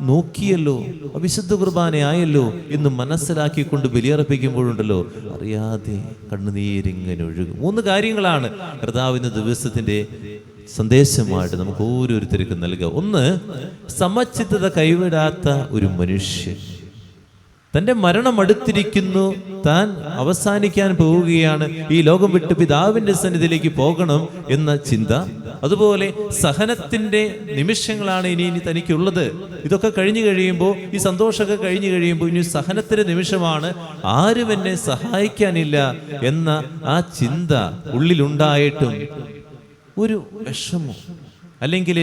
നോക്കിയല്ലോ, വിശുദ്ധ കുർബാനയായല്ലോ എന്ന് മനസ്സിലാക്കിക്കൊണ്ട് ബലിയർപ്പിക്കുമ്പോഴുണ്ടല്ലോ അറിയാതെ കണ്ണുനീരിങ്ങനെ ഒഴുകും. 3 കാര്യങ്ങളാണ് കർത്താവ് ഇന്ന് ദിവസത്തിൻ്റെ സന്ദേശമായിട്ട് നമുക്ക് ഓരോരുത്തർക്കും നൽകുക. 1, സമചിത്തത കൈവിടാത്ത ഒരു മനുഷ്യൻ. തൻ്റെ മരണം അടുത്തിരിക്കുന്നു, താൻ അവസാനിക്കാൻ പോവുകയാണ്, ഈ ലോകം വിട്ട് പിതാവിൻ്റെ സന്നിധിയിലേക്ക് പോകണം എന്ന ചിന്ത. അതുപോലെ സഹനത്തിൻ്റെ നിമിഷങ്ങളാണ് ഇനി തനിക്കുള്ളത്. ഇതൊക്കെ കഴിഞ്ഞു കഴിയുമ്പോൾ, ഈ സന്തോഷമൊക്കെ കഴിഞ്ഞു കഴിയുമ്പോൾ ഇനി സഹനത്തിൻ്റെ നിമിഷമാണ്, ആരും എന്നെ സഹായിക്കാനില്ല എന്ന ആ ചിന്ത ഉള്ളിലുണ്ടായിട്ടും ഒരു വിഷമം, അല്ലെങ്കിൽ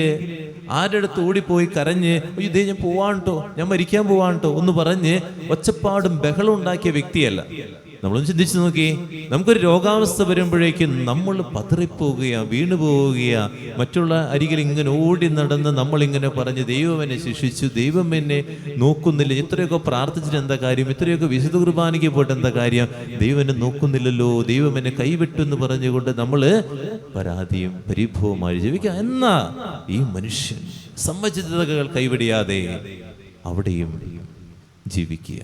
ആരുടെ അടുത്ത് ഓടിപ്പോയി കരഞ്ഞ് ഇതേ ഞാൻ പോവാട്ടോ, ഞാൻ മരിക്കാൻ പോവാട്ടോ എന്ന് പറഞ്ഞ് ഒച്ചപ്പാടും ബഹളം ഉണ്ടാക്കിയ വ്യക്തിയല്ല. നമ്മളൊന്ന് ചിന്തിച്ചു നോക്കി, നമുക്കൊരു രോഗാവസ്ഥ വരുമ്പോഴേക്കും നമ്മൾ പതറിപ്പോവുകയാ, വീണു പോവുകയാ, മറ്റുള്ള അരികിൽ ഇങ്ങനെ ഓടി നടന്ന് നമ്മളിങ്ങനെ പറഞ്ഞ് ദൈവം എന്നെ ശിക്ഷിച്ചു, ദൈവം എന്നെ നോക്കുന്നില്ല, ഇത്രയൊക്കെ പ്രാർത്ഥിച്ചിട്ട് എന്താ കാര്യം, ഇത്രയൊക്കെ വിശുദ്ധ കുർബാനയ്ക്ക് പോയിട്ട് എന്താ കാര്യം, ദൈവം എന്നെ നോക്കുന്നില്ലല്ലോ, ദൈവം എന്നെ കൈവിട്ടു എന്ന് പറഞ്ഞുകൊണ്ട് നമ്മൾ പരാതിയും പരിഭവമായി ജീവിക്കുക. എന്നാ ഈ മനുഷ്യൻ സമചിത്തതകൾ കൈവിടിയാതെ അവിടെയും ജീവിക്കുക.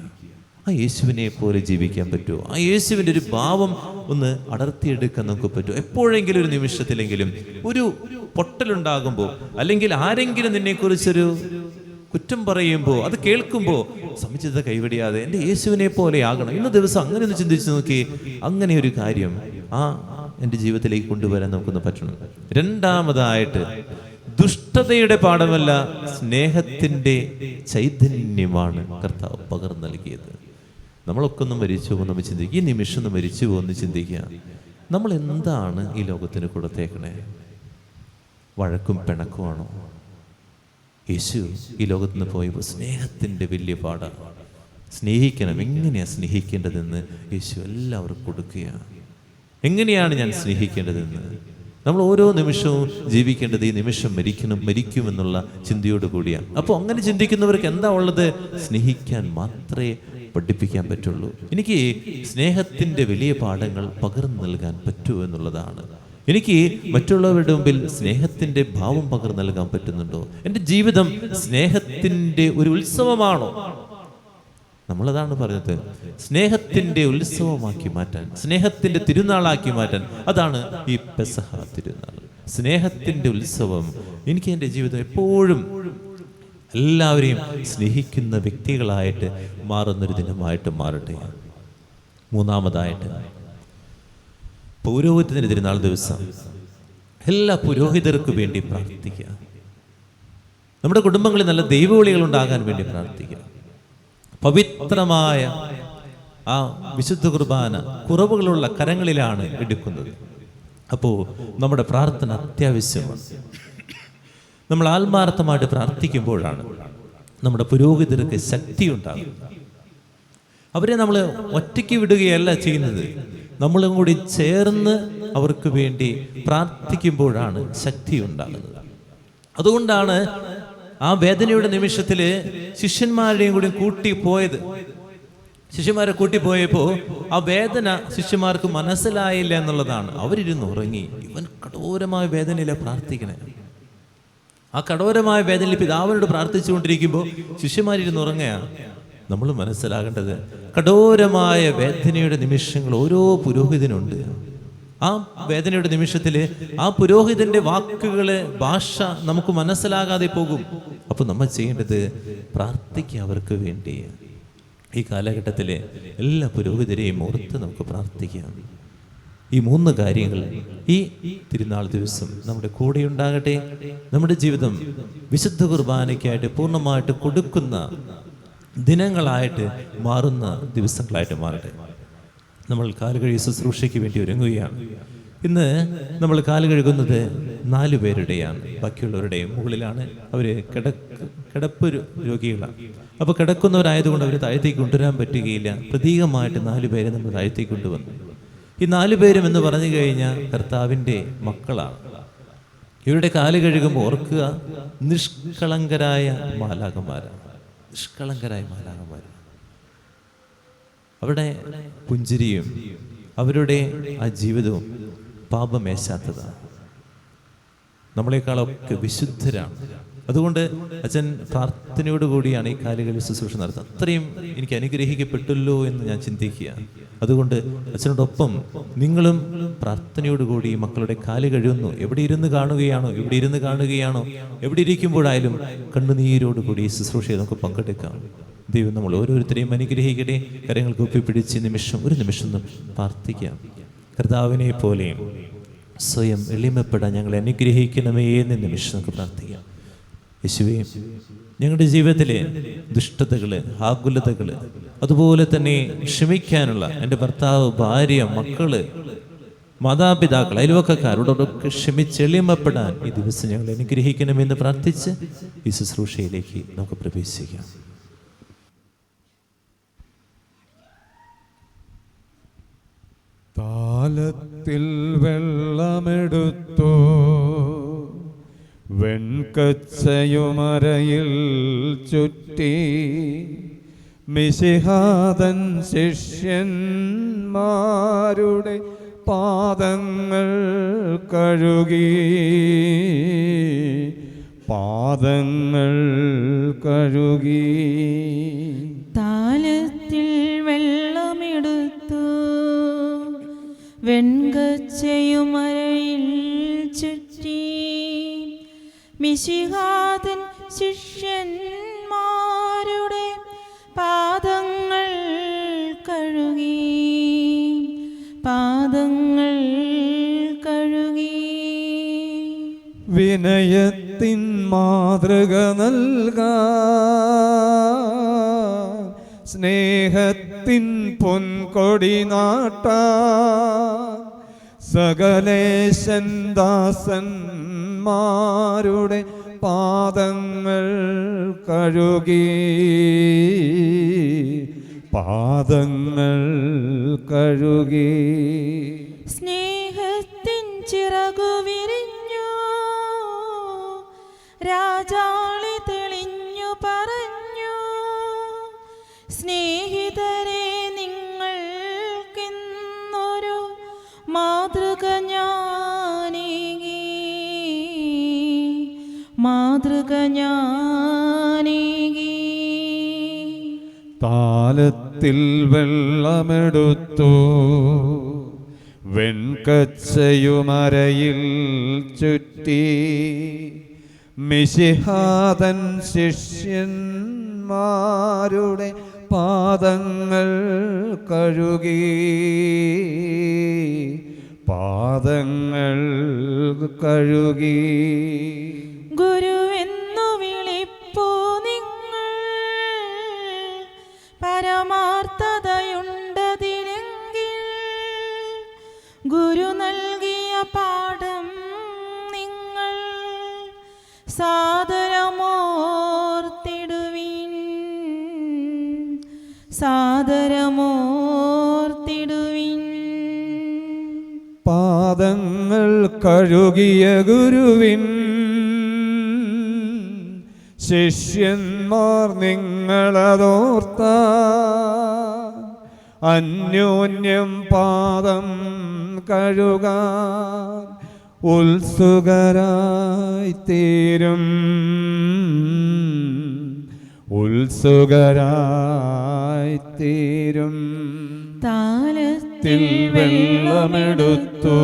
ആ യേശുവിനെ പോലെ ജീവിക്കാൻ പറ്റുമോ? ആ യേശുവിൻ്റെ ഒരു ഭാവം ഒന്ന് അടർത്തിയെടുക്കാൻ നമുക്ക് പറ്റുമോ? എപ്പോഴെങ്കിലും ഒരു നിമിഷത്തിലെങ്കിലും ഒരു പൊട്ടലുണ്ടാകുമ്പോൾ, അല്ലെങ്കിൽ ആരെങ്കിലും നിന്നെക്കുറിച്ചൊരു കുറ്റം പറയുമ്പോൾ, അത് കേൾക്കുമ്പോൾ സമചിത്തത കൈവിടിയാതെ എൻ്റെ യേശുവിനെ പോലെ ആകണം. ഇന്ന ദിവസം അങ്ങനെ ഒന്ന് ചിന്തിച്ച് നോക്കി. അങ്ങനെ ഒരു കാര്യം എൻ്റെ ജീവിതത്തിലേക്ക് കൊണ്ടുവരാൻ നമുക്കൊന്ന് പറ്റണം. 2ാമതായിട്ട്, ദുഷ്ടതയുടെ പാഠമല്ല, സ്നേഹത്തിൻ്റെ ചൈതന്യമാണ് കർത്താവ് പകർന്നു നൽകിയത്. നമ്മളൊക്കെ ഒന്ന് മരിച്ചു പോകും, നമ്മൾ ചിന്തിക്കുക, ഈ നിമിഷം ഒന്ന് മരിച്ചു പോകുമെന്ന് ചിന്തിക്കുക. നമ്മൾ എന്താണ് ഈ ലോകത്തിന് കൊടുത്തേക്കണേ? വഴക്കും പിണക്കുമാണോ? യേശു ഈ ലോകത്ത് നിന്ന് പോയപ്പോൾ സ്നേഹത്തിൻ്റെ വലിയ പാഠം. സ്നേഹിക്കണം, എങ്ങനെയാണ് സ്നേഹിക്കേണ്ടതെന്ന് യേശു എല്ലാവർക്കും കൊടുക്കുകയാണ്. എങ്ങനെയാണ് ഞാൻ സ്നേഹിക്കേണ്ടതെന്ന് നമ്മൾ ഓരോ നിമിഷവും ജീവിക്കേണ്ടത് ഈ നിമിഷം മരിക്കുമെന്നുള്ള ചിന്തയോട് കൂടിയാണ്. അപ്പോൾ അങ്ങനെ ചിന്തിക്കുന്നവർക്ക് എന്താ ഉള്ളത്? സ്നേഹിക്കാൻ മാത്രമേ പഠിപ്പിക്കാൻ പറ്റുള്ളൂ. എനിക്ക് സ്നേഹത്തിൻ്റെ വലിയ പാഠങ്ങൾ പകർന്നു നൽകാൻ പറ്റൂ എന്നുള്ളതാണ്. എനിക്ക് മറ്റുള്ളവരുടെ മുമ്പിൽ സ്നേഹത്തിൻ്റെ ഭാവം പകർന്നു നൽകാൻ പറ്റുന്നുണ്ടോ? എൻ്റെ ജീവിതം സ്നേഹത്തിൻ്റെ ഒരു ഉത്സവമാണോ? നമ്മളതാണ് പറഞ്ഞത്, സ്നേഹത്തിൻ്റെ ഉത്സവമാക്കി മാറ്റാൻ, സ്നേഹത്തിൻ്റെ തിരുനാളാക്കി മാറ്റാൻ. അതാണ് ഈ പെസഹ തിരുനാൾ, സ്നേഹത്തിൻ്റെ ഉത്സവം. എനിക്ക് എൻ്റെ ജീവിതം എപ്പോഴും എല്ലാവരെയും സ്നേഹിക്കുന്ന വ്യക്തികളായിട്ട് മാറുന്നൊരു ദിനമായിട്ട് മാറട്ടെ. 3ാമതായിട്ട്, പൗരോഹിത്യത്തിൻ്റെ തിരുനാൾ ദിവസം എല്ലാ പുരോഹിതർക്കു വേണ്ടി പ്രാർത്ഥിക്കുക. നമ്മുടെ കുടുംബങ്ങളിൽ നല്ല ദൈവവിളികൾ ഉണ്ടാകാൻ വേണ്ടി പ്രാർത്ഥിക്കുക. പവിത്രമായ ആ വിശുദ്ധ കുർബാന കുറവുകളുള്ള കരങ്ങളിലാണ് എടുക്കുന്നത്. അപ്പോൾ നമ്മുടെ പ്രാർത്ഥന അത്യാവശ്യമാണ്. നമ്മൾ ആത്മാർത്ഥമായിട്ട് പ്രാർത്ഥിക്കുമ്പോഴാണ് നമ്മുടെ പുരോഹിതർക്ക് ശക്തി ഉണ്ടാകുന്നത്. അവരെ നമ്മൾ ഒറ്റയ്ക്ക് വിടുകയല്ല ചെയ്യുന്നത്, നമ്മളും കൂടി ചേർന്ന് അവർക്ക് വേണ്ടി പ്രാർത്ഥിക്കുമ്പോഴാണ് ശക്തി ഉണ്ടാകുന്നത്. അതുകൊണ്ടാണ് ആ വേദനയുടെ നിമിഷത്തിൽ ശിഷ്യന്മാരുടെയും കൂടി കൂട്ടിപ്പോയത്. ശിഷ്യന്മാരെ കൂട്ടിപ്പോയപ്പോൾ ആ വേദന ശിഷ്യന്മാർക്ക് മനസ്സിലായില്ല എന്നുള്ളതാണ്. അവരിരുന്ന് ഉറങ്ങി. ഇവൻ കഠോരമായ വേദനയിലെ പ്രാർത്ഥിക്കണേ. ആ കഠോരമായ വേദനയിൽ പിതാവിനോട് പ്രാർത്ഥിച്ചുകൊണ്ടിരിക്കുമ്പോൾ ശിഷ്യന്മാരിരുന്ന് ഉറങ്ങുകയാണ്. നമ്മൾ മനസ്സിലാകേണ്ടത് കഠോരമായ വേദനയുടെ നിമിഷങ്ങൾ ഓരോ പുരോഹിതനുണ്ട്. ആ വേദനയുടെ നിമിഷത്തിൽ ആ പുരോഹിതന്റെ വാക്കുകള്, ഭാഷ നമുക്ക് മനസ്സിലാകാതെ പോകും. അപ്പൊ നമ്മൾ ചെയ്യേണ്ടത് പ്രാർത്ഥിക്കുക അവർക്ക് വേണ്ടി. ഈ കാലഘട്ടത്തിലെ എല്ലാ പുരോഹിതരെയും ഓർത്ത് നമുക്ക് പ്രാർത്ഥിക്കാം. ഈ 3 കാര്യങ്ങൾ ഈ തിരുനാൾ ദിവസം നമ്മുടെ കൂടെ ഉണ്ടാകട്ടെ. നമ്മുടെ ജീവിതം വിശുദ്ധ കുർബാനയ്ക്കായിട്ട് പൂർണ്ണമായിട്ട് കൊടുക്കുന്ന ദിനങ്ങളായിട്ട് മാറുന്ന ദിവസങ്ങളായിട്ട് മാറട്ടെ. നമ്മൾ കാലുകഴുകി ശുശ്രൂഷയ്ക്ക് വേണ്ടി ഒരുങ്ങുകയാണ്. ഇന്ന് നമ്മൾ കാല് കഴുകുന്നത് 4 പേരുടെയാണ്. ബാക്കിയുള്ളവരുടെ മുകളിലാണ്. അവർ കിടപ്പ് രോഗികളാണ്. അപ്പോൾ കിടക്കുന്നവരായതുകൊണ്ട് അവർ താഴത്തേക്ക് കൊണ്ടുവരാൻ പറ്റുകയില്ല. പ്രതീകമായിട്ട് 4 പേരെ നമ്മൾ താഴത്തേക്ക് കൊണ്ടുവന്നു. ഈ 4 പേരും എന്ന് പറഞ്ഞു കഴിഞ്ഞാൽ കർത്താവിൻ്റെ മക്കളാണ്. ഇവരുടെ കാല് കഴുകുമ്പോൾ ഓർക്കുക, നിഷ്കളങ്കരായ മാലാഖമാരാണ്. നിഷ്കളങ്കരായ മാലാഖമാർ. അവരുടെ പുഞ്ചിരിയും അവരുടെ ആ ജീവിതവും പാപമേശാത്തതാണ്. നമ്മളെക്കാളൊക്കെ വിശുദ്ധരാണ്. അതുകൊണ്ട് അച്ഛൻ പ്രാർത്ഥനയോടുകൂടിയാണ് ഈ കാലുകളിൽ ശുശ്രൂഷ നടത്തുന്നത്. അത്രയും എനിക്ക് അനുഗ്രഹിക്കപ്പെട്ടല്ലോ എന്ന് ഞാൻ ചിന്തിക്കുക. അതുകൊണ്ട് അച്ഛനോടൊപ്പം നിങ്ങളും പ്രാർത്ഥനയോടുകൂടി മക്കളുടെ കാല് കഴുകുന്നു. എവിടെ ഇരുന്ന് കാണുകയാണോ എവിടെ ഇരിക്കുമ്പോഴായാലും കണ്ണുനീരോടുകൂടി ഈ ശുശ്രൂഷയെ നമുക്ക് പങ്കെടുക്കാം. ദൈവം നമ്മൾ ഓരോരുത്തരെയും അനുഗ്രഹിക്കട്ടെ. കരങ്ങൾ കൂപ്പിപ്പിടിച്ച് ഒരു നിമിഷം പ്രാർത്ഥിക്കാം. കർത്താവിനെ പോലെ സ്വയം എളിമപ്പെടാൻ ഞങ്ങളെ അനുഗ്രഹിക്കണമേ എന്ന് നിമിഷം നമുക്ക് പ്രാർത്ഥിക്കാം. യേശുവേ, ഞങ്ങളുടെ ജീവിതത്തിലെ ദുഷ്ടതകള്, ആകുലതകള്, അതുപോലെ തന്നെ ക്ഷമിക്കാനുള്ള എൻ്റെ ഭർത്താവ്, ഭാര്യ, മക്കള്, മാതാപിതാക്കൾ, അയൽവക്കക്കാരോടൊക്കെ ക്ഷമിച്ചെളിമപ്പെടാൻ ഈ ദിവസം ഞങ്ങൾ അനുഗ്രഹിക്കണമെന്ന് പ്രാർത്ഥിച്ച് ഈ ശുശ്രൂഷയിലേക്ക് നമുക്ക് പ്രവേശിക്കാം. താലത്തിൽ വെള്ളമെടുത്തു, വെൺകച്ചയുമരയിൽ ചുറ്റി, മിശിഹാതൻ ശിഷ്യന്മാരുടെ പാദങ്ങൾ കഴുകി, താലത്തിൽ വെള്ളമെടുത്തു, വെൺകച്ചയുമരയിൽ ചുറ്റി, മിശിഹാതൻ ശിഷ്യന്മാരുടെ പാദങ്ങൾ കഴുകി. വിനയത്തിൻ മാതൃക നൽകാൻ, സ്നേഹത്തിൻ പൊൻകൊടി നാട്ടാൻ, സകലേശൻ ദാസന്മാരുടെ പാദങ്ങൾ കഴുകി, സ്നേഹത്തിൻ ചിറകു വിരിഞ്ഞു, രാജാളി തെളിഞ്ഞു പറഞ്ഞു, സ്നേഹിതരെ നിങ്ങൾക്കിന്നൊരു മാതൃക ഞാനേകി. താലത്തിൽ വെള്ളമെടുത്തു, വെൺകച്ചയുമരയിൽ ചുറ്റി, മിശിഹാതൻ ശിഷ്യന്മാരുടെ പാദങ്ങൾ കഴുകി, ഗുരുവെന്നു വിളി സാദരമോർത്തിടുവിൻ. പാദങ്ങൾ കഴുകിയ ഗുരുവിൻ ശിഷ്യന്മാർ നിങ്ങളതോർത്ത അന്യോന്യം പാദം കഴുകാൻ ഉത്സുകരായിത്തീരും ഉത്സുകരായിത്തീരും. താലത്തിൽ വെള്ളമെടുത്തു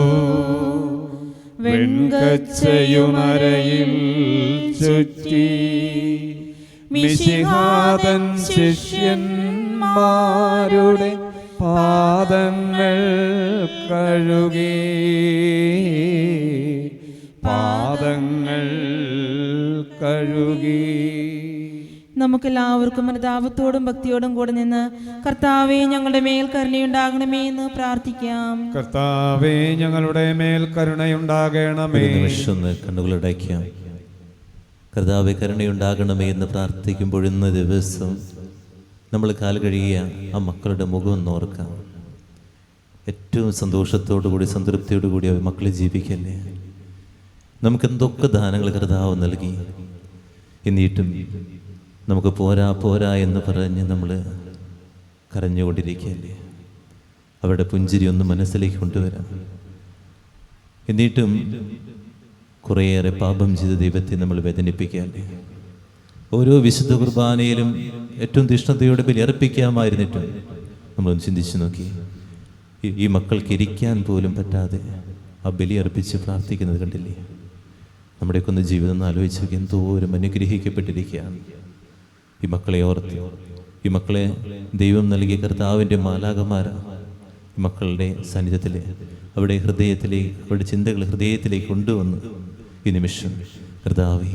വെൺകച്ചയുമരയിൽ ചുറ്റി മിശിഹാതൻ ശിഷ്യന്മാരുടെ പാദങ്ങൾ കഴുകി പാദങ്ങൾ കഴുകി. നമുക്കെല്ലാവർക്കും അനുതാപത്തോടും ഭക്തിയോടും കൂടെ നിന്ന് കർത്താവേ ഞങ്ങളുടെ മേൽ കരുണയുണ്ടാകണമേ എന്ന് പ്രാർത്ഥിക്കാം. കർത്താവേ ഞങ്ങളുടെ മേൽ കരുണയുണ്ടാകണമേ. നിമിഷം കണ്ണുകളടയ്ക്കാം. കർത്താവേ കരുണയുണ്ടാകണമേ എന്ന് പ്രാർത്ഥിക്കുമ്പോൾ ഇന്ന് ദിവസം നമ്മൾ കാൽ കഴുകിയ ആ മക്കളുടെ മുഖം ഒന്ന് ഓർക്കാം. ഏറ്റവും സന്തോഷത്തോടു കൂടി സംതൃപ്തിയോടു കൂടി അവർ മക്കളെ ജീവിക്കല്ലേ. നമുക്ക് എന്തൊക്കെ ദാനങ്ങൾ കർത്താവ് നൽകി, എന്നിട്ടും നമുക്ക് പോരാ പോരാ എന്ന് പറഞ്ഞ് നമ്മൾ കരഞ്ഞുകൊണ്ടിരിക്കുകയല്ലേ. അവരുടെ പുഞ്ചിരി ഒന്ന് മനസ്സിലേക്ക് കൊണ്ടുവരാം. എന്നിട്ടും കുറേയേറെ പാപം ചെയ്ത ദൈവത്തെ നമ്മൾ വേദനിപ്പിക്കുകയല്ലേ. ഓരോ വിശുദ്ധ കുർബാനയിലും ഏറ്റവും തീഷ്ണതയോടെ ബലിയർപ്പിക്കാമായിരുന്നിട്ടും നമ്മളൊന്ന് ചിന്തിച്ചു നോക്കി. ഈ മക്കൾക്ക് ഇരിക്കാൻ പോലും പറ്റാതെ ആ ബലിയർപ്പിച്ച് പ്രാർത്ഥിക്കുന്നത് കണ്ടില്ലേ. നമ്മുടെയൊക്കെ ഒന്ന് ജീവിതം ഒന്ന് ആലോചിച്ച് നോക്കി. എന്തോരം അനുഗ്രഹിക്കപ്പെട്ടിരിക്കുകയാണ് ഈ മക്കളെ ഓർത്ത്. ഈ മക്കളെ ദൈവം നൽകിയ കർത്താവിൻ്റെ മാലാകമാരാണ്. ഈ മക്കളുടെ സാന്നിധ്യത്തിൽ അവിടെ ഹൃദയത്തിലേക്ക്, അവരുടെ ചിന്തകൾ ഹൃദയത്തിലേക്ക് കൊണ്ടുവന്ന് ഈ നിമിഷം കർത്താവേ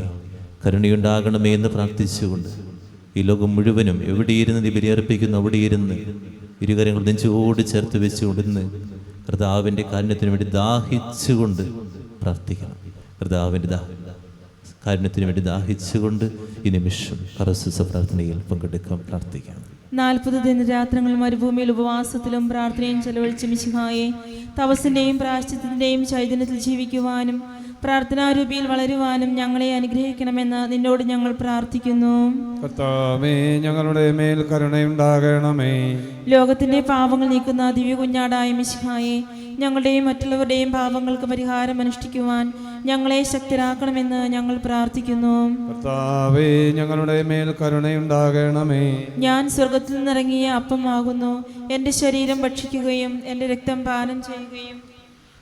കരുണയുണ്ടാകണമേ എന്ന് പ്രാർത്ഥിച്ചുകൊണ്ട് ഈ ലോകം മുഴുവനും എവിടെയിരുന്ന് നീ ബലിയർപ്പിക്കുന്നു അവിടെയിരുന്ന് ഇരുകരങ്ങൾ നെഞ്ചോട് ചേർത്ത് വെച്ചുകൊണ്ടിരുന്ന് കർത്താവിൻ്റെ കാരുണ്യത്തിന് വേണ്ടി ദാഹിച്ചുകൊണ്ട് പ്രാർത്ഥിക്കണം. കർത്താവിൻ്റെ കാരുണ്യത്തിന് വേണ്ടി ദാഹിച്ചുകൊണ്ട് ഈ നിമിഷം കർത്തൃ പ്രാർത്ഥനയിൽ പങ്കെടുക്കാൻ പ്രാർത്ഥിക്കാം. 40 ദിനരാത്രങ്ങൾ മരുഭൂമിയിൽ ഉപവാസത്തിലും പ്രാർത്ഥനയും ചെലവഴിച്ച മിശിഹായെ തപസ്സിന്റെയും പ്രായശ്ചിത്തത്തിന്റെയും ചൈതന്യത്തിൽ ജീവിക്കുവാനും പ്രാർത്ഥനാരൂപിയിൽ വളരുവാനും ഞങ്ങളെ അനുഗ്രഹിക്കണമെന്ന് നിന്നോട് ഞങ്ങൾ പ്രാർത്ഥിക്കുന്നു. കർത്താവേ ഞങ്ങളുടെ മേൽ കരുണയുണ്ടാകണമേ. ലോകത്തിന്റെ പാപങ്ങൾ നീക്കുന്ന ദിവ്യ കുഞ്ഞാടായ മിശിഹായെ ഞങ്ങളുടെയും മറ്റുള്ളവരുടെയും പാപങ്ങൾക്ക് പരിഹാരം അനുഷ്ഠിക്കുവാൻ ഞങ്ങളെ ശക്തരാക്കണമെന്ന് ഞങ്ങൾ പ്രാർത്ഥിക്കുന്നു. കർത്താവേ ഞങ്ങളുടെ മേൽ കരുണയുണ്ടാകണമേ. ഞാൻ സ്വർഗത്തിൽ നിന്നിറങ്ങിയ അപ്പമാകുന്നു. എൻ്റെ ശരീരം ഭക്ഷിക്കുകയും എൻ്റെ രക്തം പാനം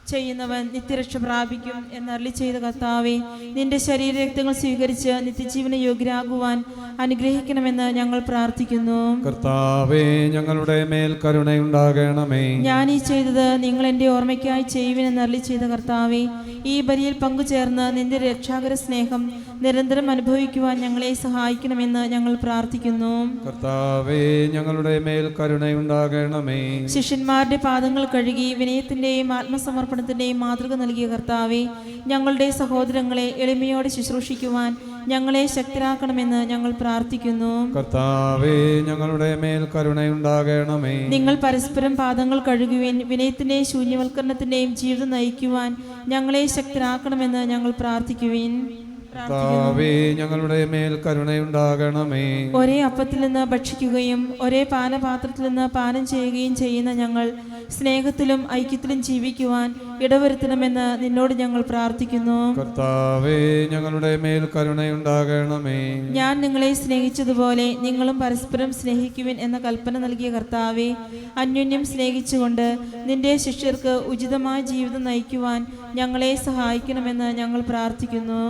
ചെയ്യുന്നവൻ നിത്യരക്ഷ പ്രാപിക്കും എന്നരുളി ചെയ്ത കർത്താവേ, നിന്റെ ശരീരരക്തങ്ങൾ സ്വീകരിച്ച് നിത്യജീവന യോഗ്യരാകുവാൻ അനുഗ്രഹിക്കണമെന്ന് ഞങ്ങൾ പ്രാർത്ഥിക്കുന്നു. കർത്താവേ ഞങ്ങളുടെ മേൽ കരുണയുണ്ടാകണമേ. ഞാൻ ഈ ചെയ്തത് നിങ്ങൾ എൻ്റെ ഓർമ്മയ്ക്കായി ചെയ്യുവിനെന്ന് അരുളി ചെയ്ത കർത്താവേ, ഈ ബലിയിൽ പങ്കുചേർന്ന് നിന്റെ രക്ഷാകര സ്നേഹം നിരന്തരം അനുഭവിക്കുവാൻ ഞങ്ങളെ സഹായിക്കണമെന്ന് ഞങ്ങൾ പ്രാർത്ഥിക്കുന്നു. കർത്താവേ ഞങ്ങളുടെ മേൽ കരുണയുണ്ടാകണമേ. ശിഷ്യന്മാരുടെ പാദങ്ങൾ കഴുകി വിനയത്തിന്റെയും ആത്മസമർപ്പണത്തിന്റെയും മാതൃക നൽകിയ കർത്താവേ, ഞങ്ങളുടെ സഹോദരങ്ങളെ എളിമയോടെ ശുശ്രൂഷിക്കുവാൻ ഞങ്ങളെ ശക്തരാക്കണമെന്ന് ഞങ്ങൾ പ്രാർത്ഥിക്കുന്നു. കർത്താവേ ഞങ്ങളുടെ മേൽ കരുണയുണ്ടാകണമേ. നിങ്ങൾ പരസ്പരം പാദങ്ങൾ കഴുകുവാൻ വിനയത്തിന്റെയും ശൂന്യവൽക്കരണത്തിന്റെയും ജീവിതം നയിക്കുവാൻ ഞങ്ങളെ ശക്തരാക്കണമെന്ന് ഞങ്ങൾ പ്രാർത്ഥിക്കുവിൻ. കർത്താവേ ഞങ്ങളുടെ മേൽ കരുണയുണ്ടാകണമേ. ഒരേ അപ്പത്തിൽ നിന്ന് ഭക്ഷിക്കുകയും ഒരേ പാനപാത്രത്തിൽ നിന്ന് പാനം ചെയ്യുകയും ചെയ്യുന്ന ഞങ്ങൾ സ്നേഹത്തിലും ഐക്യത്തിലും ജീവിക്കുവാൻ ഇടവരുത്തണമെന്ന് നിന്നോട് ഞങ്ങൾ പ്രാർത്ഥിക്കുന്നു. കർത്താവേ ഞങ്ങളുടെ മേൽ കരുണയുണ്ടാകണമേ. ഞാൻ നിങ്ങളെ സ്നേഹിച്ചതുപോലെ നിങ്ങളും പരസ്പരം സ്നേഹിക്കുവിൻ എന്ന കൽപ്പന നൽകിയ കർത്താവേ, അന്യോന്യം സ്നേഹിച്ചുകൊണ്ട് നിന്റെ ശിഷ്യർക്ക് ഉചിതമായ ജീവിതം നയിക്കുവാൻ ഞങ്ങളെ സഹായിക്കണമെന്ന് ഞങ്ങൾ പ്രാർത്ഥിക്കുന്നു.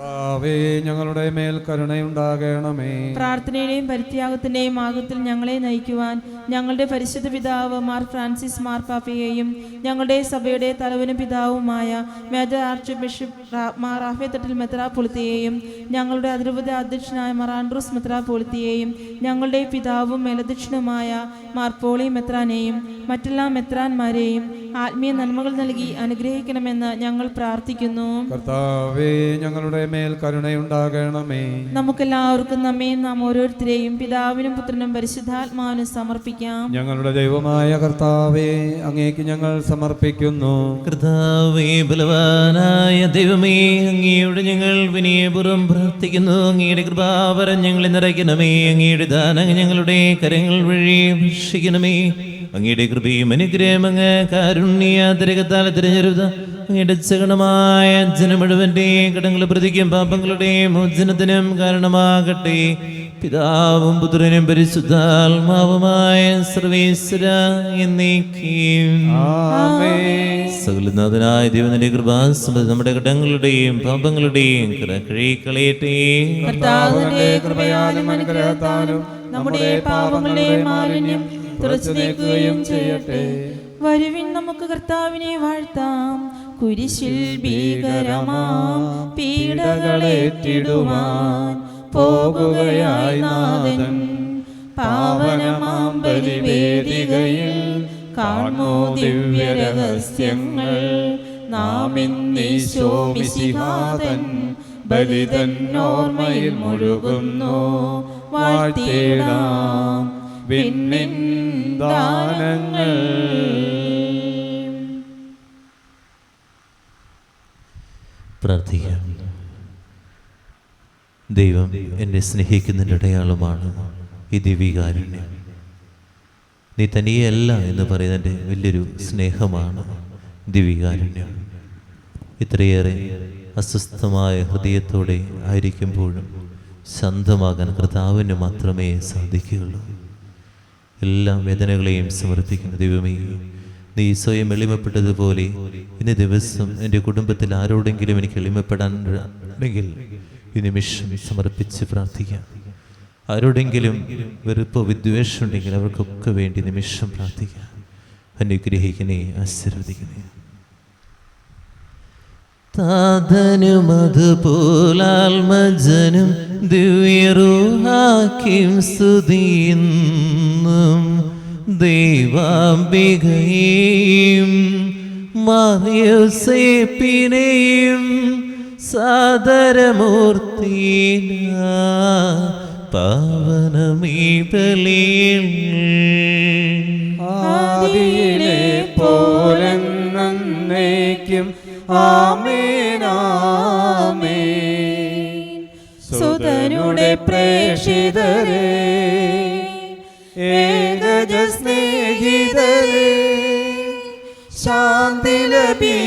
കർത്താവേ ഞങ്ങളുടെ മേൽ കരുണയുണ്ടാകണമേ. പ്രാർത്ഥനയുടെയും പരിത്യാഗത്തിന്റെയും മാർഗത്തിൽ ഞങ്ങളെ നയിക്കുവാൻ ഞങ്ങളുടെ പരിശുദ്ധ പിതാവ് മാർ ഫ്രാൻസിസ് മാർപ്പാപ്പയെയും ഞങ്ങളുടെ സഭയുടെ തലവനും പിതാവുമായ മേജർ ആർച്ച് ബിഷപ്പ് മാർ റാഫേത്തട്ടിൽ മെത്രാപ്പൊലിത്തയെയും ഞങ്ങളുടെ അതിരൂപത അധ്യക്ഷനായ മാർ ആൻഡ്രൂസ് മെത്രാപ്പൊലിത്തയെയും ഞങ്ങളുടെ പിതാവും മേലധ്യക്ഷനുമായ മാർ പോളി മെത്രാനെയും മറ്റെല്ലാ മെത്രാന്മാരെയും ആത്മീയ നന്മകൾ നൽകി അനുഗ്രഹിക്കണമെന്ന് ഞങ്ങൾ പ്രാർത്ഥിക്കുന്നു. കർത്താവേ, ഞങ്ങളുടെ മേൽ കരുണയുണ്ടാകണമേ. നമുക്കെല്ലാവർക്കും നമ്മയും നാം ഓരോരുത്തരെയും പിതാവിനും പുത്രനും പരിശുദ്ധാത്മാവിനും സമർപ്പിക്കാം. ഞങ്ങളുടെ ദൈവമായ കർത്താവേ, അങ്ങേക്ക് ഞങ്ങൾ സമർപ്പിക്കുന്നു. കർത്താവേ, ബലവാനായ ദൈവമേ, അങ്ങയോട് ഞങ്ങൾ വിനയപൂർവ്വം പ്രാർത്ഥിക്കുന്നു. അങ്ങയുടെ കൃപാവരം ഞങ്ങളെ നിറയ്ക്കണമേ. അങ്ങയുടെ ദാനം ഞങ്ങളുടെ കരങ്ങൾ വഴി ഭക്ഷിക്കണമേ. അങ്ങയുടെ കൃപയും അനുഗ്രഹം അങ്ങ് കാരുണ്യാതിരകത്താൽ തിരഞ്ഞെടുത്ത അങ്ങയുടെ ചകണമായ ജനം മുഴുവന്റെ കടങ്ങൾ പ്രതിക്കും പാപങ്ങളുടെ മോചനത്തിനും കാരണമാകട്ടെ. പിതാവും പുത്രനും പരിശുദ്ധാത്മാവുമായ സർവേശ്വര എന്നേക്കും ആമേൻ. സകലനാഥനായ ദൈവത്തിന്റെ കൃപാസമ്പത്ത് നമ്മുടെ കടങ്ങളുടെയും പാപങ്ങളുടെയും കഴുകിക്കളയട്ടെ. കർത്താവിന്റെ കൃപയാലും അനുഗ്രഹത്താലും നമ്മുടെ പാപങ്ങളുടെ മാലിന്യം തുടച്ചു നീക്കുകയും ചെയ്യട്ടെ. വരുവിൻ, നമുക്ക് കർത്താവിനെ വാഴ്ത്താം. കുരിശിൽ ഭീകരമാം പീഡകളേറ്റിടുവാൻ പോകുകയായി നാഥൻ. പാവനമാം ബലിവേദികയിൽ കാൺമോ ദിവ്യ രഹസ്യങ്ങൾ. നാം ഇന്നീശോ മിശിഹാതൻ ബലിതന്നോർമ്മയിൽ മുഴുകുന്നു. വാഴ്ത്തിടാം വിണ്ണിൻ ദാനങ്ങൾ. പ്രാർത്ഥിക്കാം. ദൈവം എന്നെ സ്നേഹിക്കുന്നതിൻ്റെ അടയാളമാണ് ഈ ദിവ്യകാരുണ്യം. നീ തനിയല്ല എന്ന് പറയുന്നതിൻ്റെ വലിയൊരു സ്നേഹമാണ് ദിവ്യകാരുണ്യം. ഇത്രയേറെ അസ്വസ്ഥമായ ഹൃദയത്തോടെ ആയിരിക്കുമ്പോഴും ശാന്തമാകാൻ കർത്താവിന് മാത്രമേ സാധിക്കുകയുള്ളൂ. എല്ലാ വേദനകളെയും സമർപ്പിക്കുന്ന ദൈവമേ, നീ സ്വയം എളിമപ്പെട്ടതുപോലെ ഇന്ന് ദിവസം എൻ്റെ കുടുംബത്തിൽ ആരോടെങ്കിലും എനിക്ക് എളിമപ്പെടാൻ ഉണ്ടെങ്കിൽ ഈ നിമിഷം സമർപ്പിച്ച് പ്രാർത്ഥിക്കാം. ആരോടെങ്കിലും വെറുപ്പോ വിദ്വേഷം ഉണ്ടെങ്കിൽ അവർക്കൊക്കെ വേണ്ടി നിമിഷം പ്രാർത്ഥിക്കാം. അനുഗ്രഹിക്കണേ, ആശീർവദിക്കണേ. താതനും അതുപോലാത്മജനും ദിവ്യറൂഹാക്കിം സ്തുതിയെന്നും ദൈവാംബികയെയും മറിയൂസേപ്പിനെയും സാദരമൂർത്തിന പാവനമീ ബലിയിൽ ആദിയിലെ പോലെന്നേക്കും ആമേൻ ആമേൻ. സുതനുടെ പ്രേഷിതരേ, ഏകജ സ്നേഹിതരേ, ശാന്തി ലഭിച്ചിടുവാൻ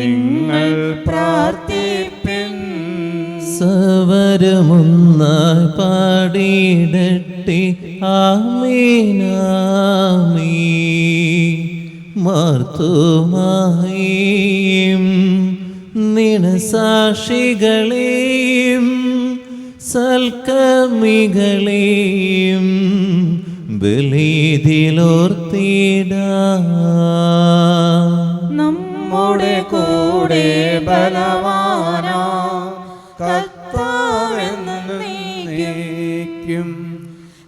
നിങ്ങൾ പ്രാർത്ഥിപ്പിൻ. സവരമൊന്നായി പാടിയിടട്ടെ ആമേനാമീൻ. മാർത്തോമായും നിണസാക്ഷികളെയും സൽക്കർമ്മികളെയും ബലിയിലോർത്തിടാം. നമ്മുടെ കൂടെ ബലവാനാ കർത്താവെന്നേക്കും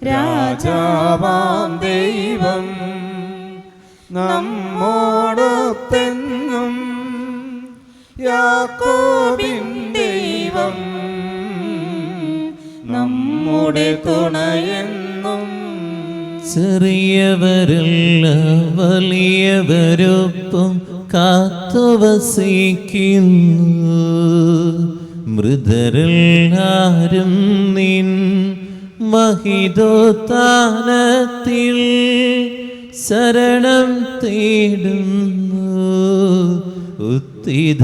രാജാവാം ദൈവം നമ്മോടൊത്തെന്നും യാക്കോബിൻ ദൈവം നമ്മുടെ തുണയെന്നും. ചെറിയവരല്ല വലിയവരൊപ്പം കാത്തുവസിക്കുന്നു. മൃതരെല്ലാരും നിൻ മഹിതോത്താനത്തിൽ ശരണം തേടുന്നു. ഉത്തിതരായിടുവാൻ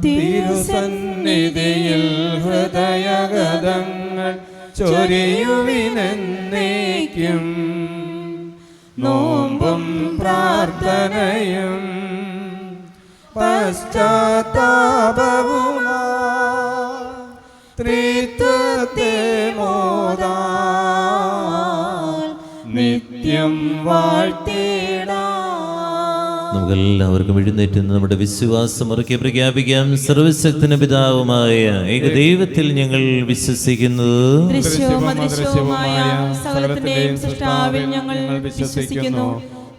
തിരുസന്നിധിയിൽ ഹൃദയഗതങ്ങൾ ചൊരിയുവിനെന്നേക്കും. നോമ്പും പ്രാർത്ഥനയും പശ്ചാത്താപവുമായി ത്രിത്വത്തെ മോദാൽ നിത്യം വാഴ്ത്തിടാം. നമുക്കെല്ലാവർക്കും എഴുന്നേറ്റ് നമ്മുടെ വിശ്വാസം ഉറക്കെ പ്രഖ്യാപിക്കാം. സർവശക്തനും പിതാവുമായ ഏകദൈവത്തിൽ ഞങ്ങൾ വിശ്വസിക്കുന്നു. ദൃശ്യവും അദൃശ്യവുമായ സകലത്തിന്റെയും സൃഷ്ടാവിൽ ഞങ്ങൾ വിശ്വസിക്കുന്നു.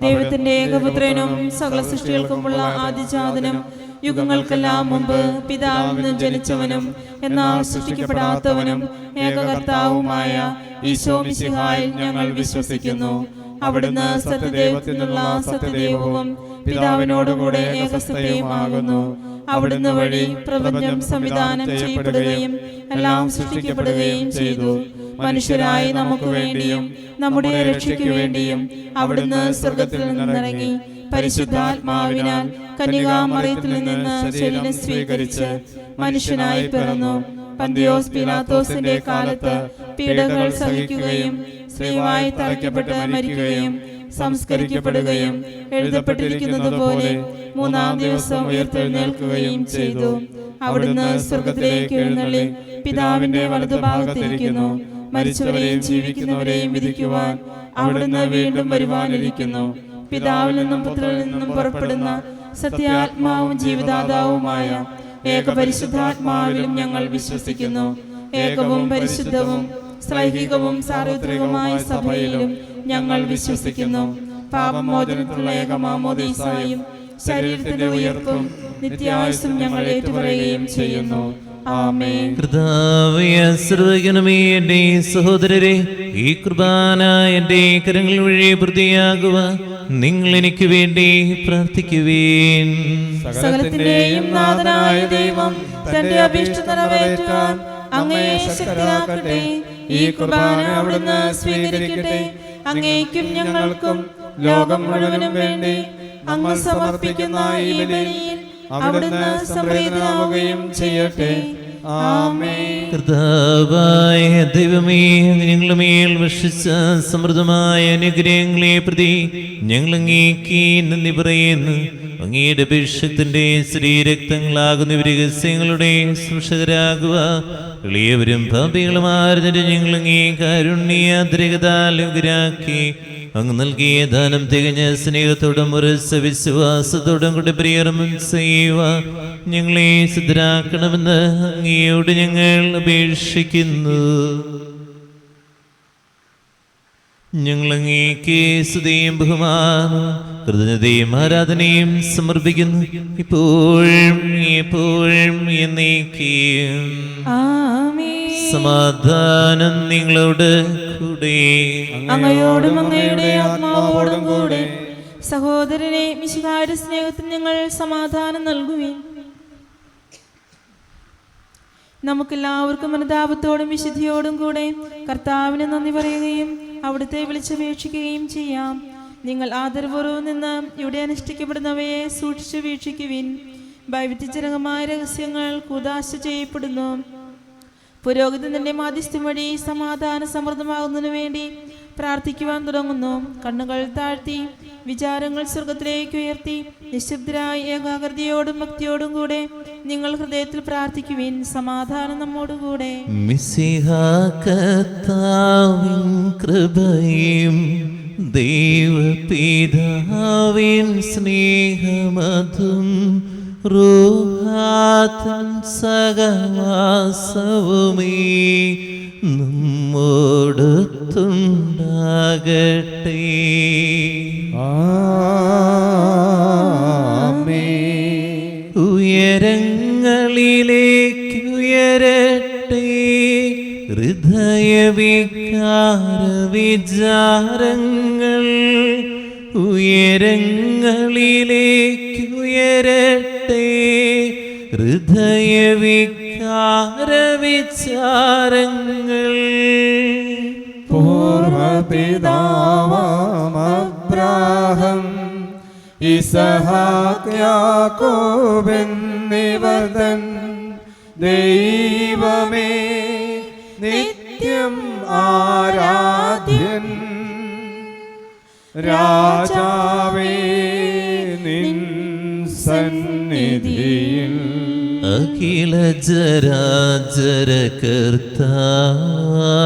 ദൈവത്തിന്റെ ഏകപുത്രനും സകല സൃഷ്ടികൾക്കുമുള്ള ആദിജാതനും യുഗങ്ങൾക്കെല്ലാം മുമ്പ് പിതാവിൽ നിന്ന് ജനിച്ചവനും എന്നാൽ സൃഷ്ടിക്കപ്പെടാത്തവനും ഏകകർത്താവുമായ ഈശോ മിശിഹായിൽ ഞങ്ങൾ വിശ്വസിക്കുന്നു. അവിടുന്ന് സത്യദൈവത്തിൽ നിന്നുള്ള സത്യദൈവവും പിതാവിനോടുകൂടെ ഏകസത്യമാകുന്നു. അവിടുന്ന് വഴി പ്രപഞ്ചം സംവിധാനം ചെയ്യപ്പെടുകയും എല്ലാം സൃഷ്ടിക്കപ്പെടുകയും ചെയ്തു. മനുഷ്യരായി നമുക്ക് വേണ്ടിയും നമ്മുടെ രക്ഷയ്ക്ക് വേണ്ടിയും അവിടുന്ന് സ്വർഗത്തിൽ നിന്നിറങ്ങി പരിശുദ്ധാത്മാവിനാൽ കന്യകാമറിയത്തിൽ നിന്ന് ശരീരം സ്വീകരിച്ച് മനുഷ്യനായി പിറന്നു. പന്തിയോസ് പീലാത്തോസിന്റെ കാലത്ത് പീഡകൾ സഹിക്കുകയും സ്ത്രീവായി തറയ്ക്കപ്പെട്ട് മരിക്കുകയും സംസ്കരിക്കപ്പെടുകയും എഴുതപ്പെട്ടിരിക്കുന്നത് പോലെ മൂന്നാം ദിവസം ഉയർത്തെഴുന്നേൽക്കുകയും ചെയ്തു. അവിടുന്ന് സ്വർഗത്തിലേക്ക് എഴുന്നള്ളി പിതാവിന്റെ വലതുഭാഗത്തിരിക്കുന്നു. മരിച്ചവരെയും ജീവിക്കുന്നവരെയും വിധിക്കുവാൻ അവിടുന്ന് വീണ്ടും വരുവാനിരിക്കുന്നു. പിതാവിൽ നിന്നും പുത്രനിൽ നിന്നും പുറപ്പെടുന്ന സത്യാത്മാവും ജീവിതാതാവുമായ ഏകപരിശുദ്ധാത്മാവിലും ഞങ്ങൾ വിശ്വസിക്കുന്നു. ഏകവും പരിശുദ്ധവും ശ്ലൈഹികവും സാർവത്രികവുമായ സഭയിലും ഞങ്ങൾ വിശ്വസിക്കുന്നു. പാപമോചനത്തിലുള്ള ഏകമാമോദീസായും ശരീരത്തിന്റെ ഉയർപ്പും നിത്യായുസ്സും ഞങ്ങൾ ഏറ്റുപറയുകയും ചെയ്യുന്നു. ആമേൻ. എന്റെ സഹോദരരെ, ഈ കുർബാന എന്റെ കരങ്ങൾ വഴി വൃത്തിയാകുക. നിങ്ങൾ എനിക്ക് വേണ്ടി പ്രാർത്ഥിക്കുവേൻ. സകലത്തിന്റെയും നാഥനായ ദൈവം തന്റെ അഭീഷ്ടം നിറവേറ്റാൻ അങ്ങയെ ശക്തരാക്കട്ടെ. ഈ കുർബാന അവിടുന്ന് സ്വീകരിക്കട്ടെ. അങ്ങേക്കും ഞങ്ങൾക്കും ലോകം മുഴുവനും വേണ്ടി അങ്ങ് സമർപ്പിക്കുന്ന ഈ ബലിയിൽ അവിടുന്ന് സംപ്രീതനാവുകയും ചെയ്യട്ടെ. ആമേൻ. കർത്താവായ ദൈവമേ, ഞങ്ങളുടെ മേൽ വർഷിച്ച സമൃദ്ധമായ അനുഗ്രഹങ്ങളെ പ്രതി ഞങ്ങൾ അങ്ങേക്ക് നന്ദി പറയുന്നു. അങ്ങയുടെ അഭിഷേകത്തിന്റെ ശ്രീരക്തങ്ങളാകുന്ന രഹസ്യങ്ങളുടെ സൂക്ഷകരാകുക. എളിയവരും പാപികളുമായിരുന്നിട്ട് ഞങ്ങൾ അങ്ങേ കാരുണ്യാദ്രികതാലുഗ്രാക്കി അങ്ങ് നൽകിയ ദാനം തികഞ്ഞ സ്നേഹത്തോടും ഒരു വിശ്വാസത്തോടും കൂടി പ്രിയർമ്മം ചെയ്യുക ഞങ്ങളെ സിദ്ധരാക്കണമെന്ന് അങ്ങയോട് ഞങ്ങൾ അപേക്ഷിക്കുന്നു. ഞങ്ങൾ അങ്ങേക്ക് സ്തുതിയും ബഹുമാനവും കൃതജ്ഞതയും ആരാധനയും സമർപ്പിക്കുന്നു, ഇപ്പോഴും എപ്പോഴും എന്നേക്കും. സമാധാനം നിങ്ങളോട് കൂടെ, അങ്ങയോടും അങ്ങയുടെ ആത്മാവോടും കൂടെ. സഹോദരനെ മിശിഹായുടെ സ്നേഹത്തിൽ ഞങ്ങൾ സമാധാനം നൽകുവിൻ. നമുക്കെല്ലാവർക്കും അനുതാപത്തോടും വിശുദ്ധിയോടും കൂടെ കർത്താവിന് നന്ദി പറയുകയും അവിടുത്തെ വിളിച്ചപേക്ഷിക്കുകയും ചെയ്യാം. നിങ്ങൾ ആദരപൂർവ്വം നിന്ന് ഇവിടെ അനുഷ്ഠിക്കപ്പെടുന്നവയെ സൂക്ഷിച്ചു വീക്ഷിക്കുവിൻ. വൈവിധ്യജനകമായ രഹസ്യങ്ങൾ കൂദാശ ചെയ്യപ്പെടുന്നു. പുരോഹിതന്റെ മാധ്യസ്ഥ്യം വഴി സമാധാന സമൃദ്ധമാകുന്നതിനു വേണ്ടി പ്രാർത്ഥിക്കുവാൻ തുടങ്ങുന്നു. കണ്ണുകൾ താഴ്ത്തി വിചാരങ്ങൾ സ്വർഗത്തിലേക്ക് ഉയർത്തി നിശബ്ദരായി ഏകാഗ്രതയോടും ഭക്തിയോടും കൂടെ നിങ്ങൾ ഹൃദയത്തിൽ പ്രാർത്ഥിക്കുവിൻ. സമാധാനം നമ്മോടുകൂടെ. മിശിഹാകർത്താവിൻ കൃപയും ദൈവപിതാവിൻ സ്നേഹമതും റൂഹാതൻ സഹവാസവുമേ നമ്മോടൊത്തുണ്ടാകട്ടെ. ഉയരങ്ങളിലേക്കുയരട്ടെ ഹൃദയവികാര വിചാരങ്ങൾ, ഉയരങ്ങളിലേക്കുയരട്ടെ ഹൃദയവികാര വിചാരങ്ങൾ. പൂർവപിതാവാം അബ്രാഹം ഇസഹാക്ക് യാക്കോബ് എന്നിവർതൻ ദൈവമേ നിത്യം ആരാധ്യൻ, രാജാവേ നിൻ സന്നിധിയിൽ അഖില ചരാചര കർത്താവാ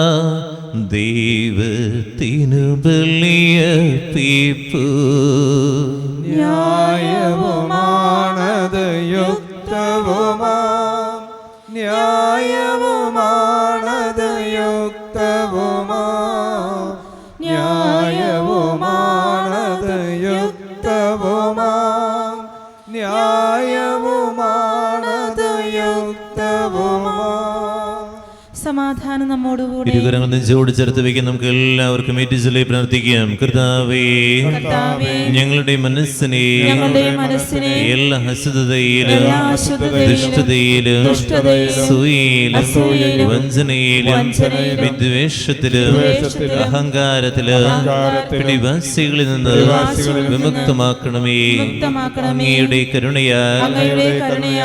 ദൈവത്തിനു ബലിയർപ്പിപ്പൂ. ന്യായ യുക്തവുമാം ന്യായവുമാണത് യുക്തവുമാം ന്യായവുമാണത് യുക്തവുമാം ന്യായവുമാണത് യുക്തവുമാം. സമാധാനം നമ്മോടുകൂടി. ഇരുകരങ്ങൾ നെഞ്ചോട് ചേർത്ത് വയ്ക്കാൻ നമുക്ക് എല്ലാവർക്കും ഏറ്റുചൊല്ലി പ്രാർത്ഥിക്കാം. കർത്താവേ, ഞങ്ങളുടെ മനസ്സിനെ എല്ലാ അശുദ്ധതയിലും ദുഷ്ടതയിലും സൂയയിലും വഞ്ചനയിലും വിദ്വേഷത്തിലും അഹങ്കാരത്തിലും പിടിവാസികളിൽ നിന്ന് വിമുക്തമാക്കണമേ. അങ്ങയുടെ കരുണയാൽ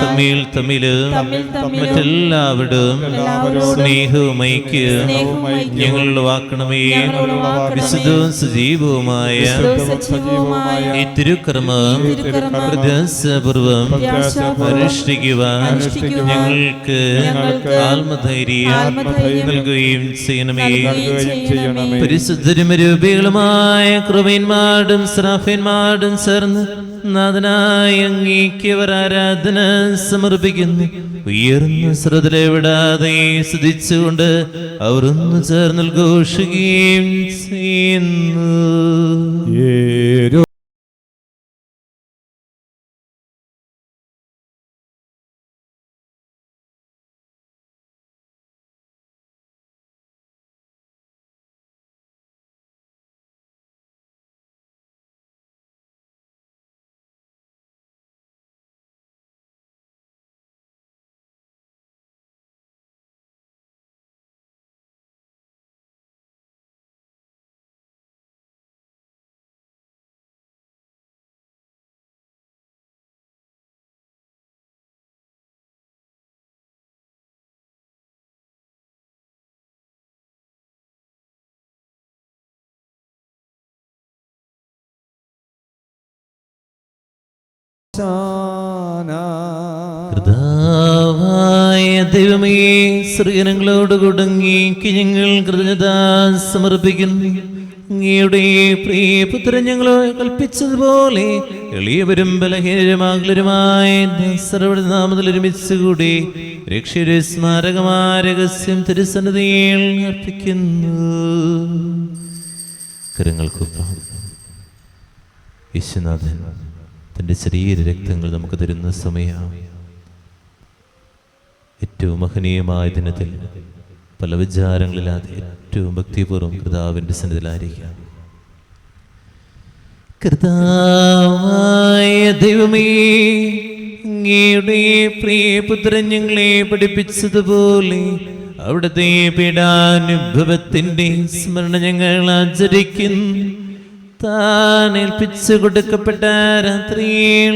തമ്മിൽ തമ്മിലും മറ്റെല്ലാവരോടും സ്നേഹവും ഐക്യവും ഞങ്ങൾ വാക്കണമേ. വിശുദ്ധവും സജീവവുമായ ഈ തിരുക്കർമ്മം പ്രത്യാശാപൂർവം അനുഷ്ഠിക്കുവാൻ ഞങ്ങൾക്ക് ആത്മധൈര്യം നൽകുകയും ചെയ്യണമേ. പരിശുദ്ധരും രൂപികളുമായ കൃപന്മാരും ശ്രാഫന്മാരും ചേർന്ന് നാഥനായ അങ്ങേക്ക് ആരാധന സമർപ്പിക്കുന്നു. ഉയർന്ന ശ്രദ്ധ വിടാതെ സ്തുതിച്ചുകൊണ്ട് അവർ ഒന്ന് ചേർന്ന് ഘോഷിക്കുകയും ചെയ്യുന്നു. കർത്താവായ ദൈവമേ, സൃജനങ്ങളോട് കൊടുങ്ങിക്ക് ഞങ്ങൾ കൃതജ്ഞത സമർപ്പിക്കുന്നു. അങ്ങയുടെ പ്രിയപുത്രൻ ഞങ്ങളെ കൽപ്പിച്ചതുപോലെ എളിയവരും ബലഹീനരുമാകുലരുമായ സർവ്വനാമത്തിൽ ഒരുമിച്ച് കൂടി രക്ഷയുടെ സ്മാരകമായ രഹസ്യം തിരുസന്നിധിയിൽ അർപ്പിക്കുന്നു. കരങ്ങൾക്ക് യേശുനാഥൻ തൻ്റെ ശരീര രക്തങ്ങൾ നമുക്ക് തരുന്ന സമയമാണ്. ഏറ്റവും മഹനീയമായ ദിനത്തിൽ പല വിചാരങ്ങളില്ലാതെ ഏറ്റവും ഭക്തിപൂർവ്വം കർത്താവിൻ്റെ സന്നിധിയിലായിരിക്കാം. കർത്താവായ ദൈവമേ, അങ്ങയുടെ പ്രിയപുത്രൻ ഞങ്ങളെ പഠിപ്പിച്ചതുപോലെ അവിടുത്തെ പീഡാനുഭവത്തിൻ്റെ സ്മരണ ഞങ്ങൾ ആചരിക്കുന്നു. താൻ ഏൽപ്പിച്ചു കൊടുക്കപ്പെട്ട രാത്രിയിൽ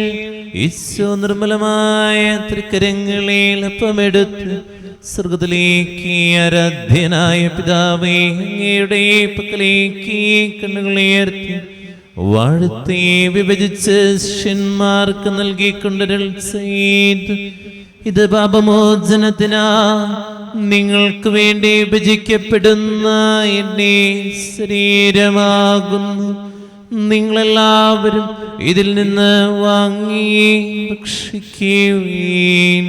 ഈശോ നിർമ്മലമായ തൃക്കരങ്ങളിൽ അപ്പമെടുത്ത് സ്വർഗത്തിലേക്ക് ആരാധ്യനായ പിതാവേ, അങ്ങയുടെ പക്കലേക്ക് കണ്ണുകളുയർത്തി വാഴ്ത്തി വിഭജിച്ച് ശിഷ്യന്മാർക്ക് നൽകിക്കൊണ്ടരുൾ ചെയ്തു. ഇത് പാപമോചനത്തിനാ നിങ്ങൾക്ക് വേണ്ടി വിഭജിക്കപ്പെടുന്ന എൻ്റെ ശരീരമാകുന്നു. നിങ്ങളെല്ലാവരും ഇതിൽ നിന്ന് വാങ്ങി ഭക്ഷിക്കുവീൻ.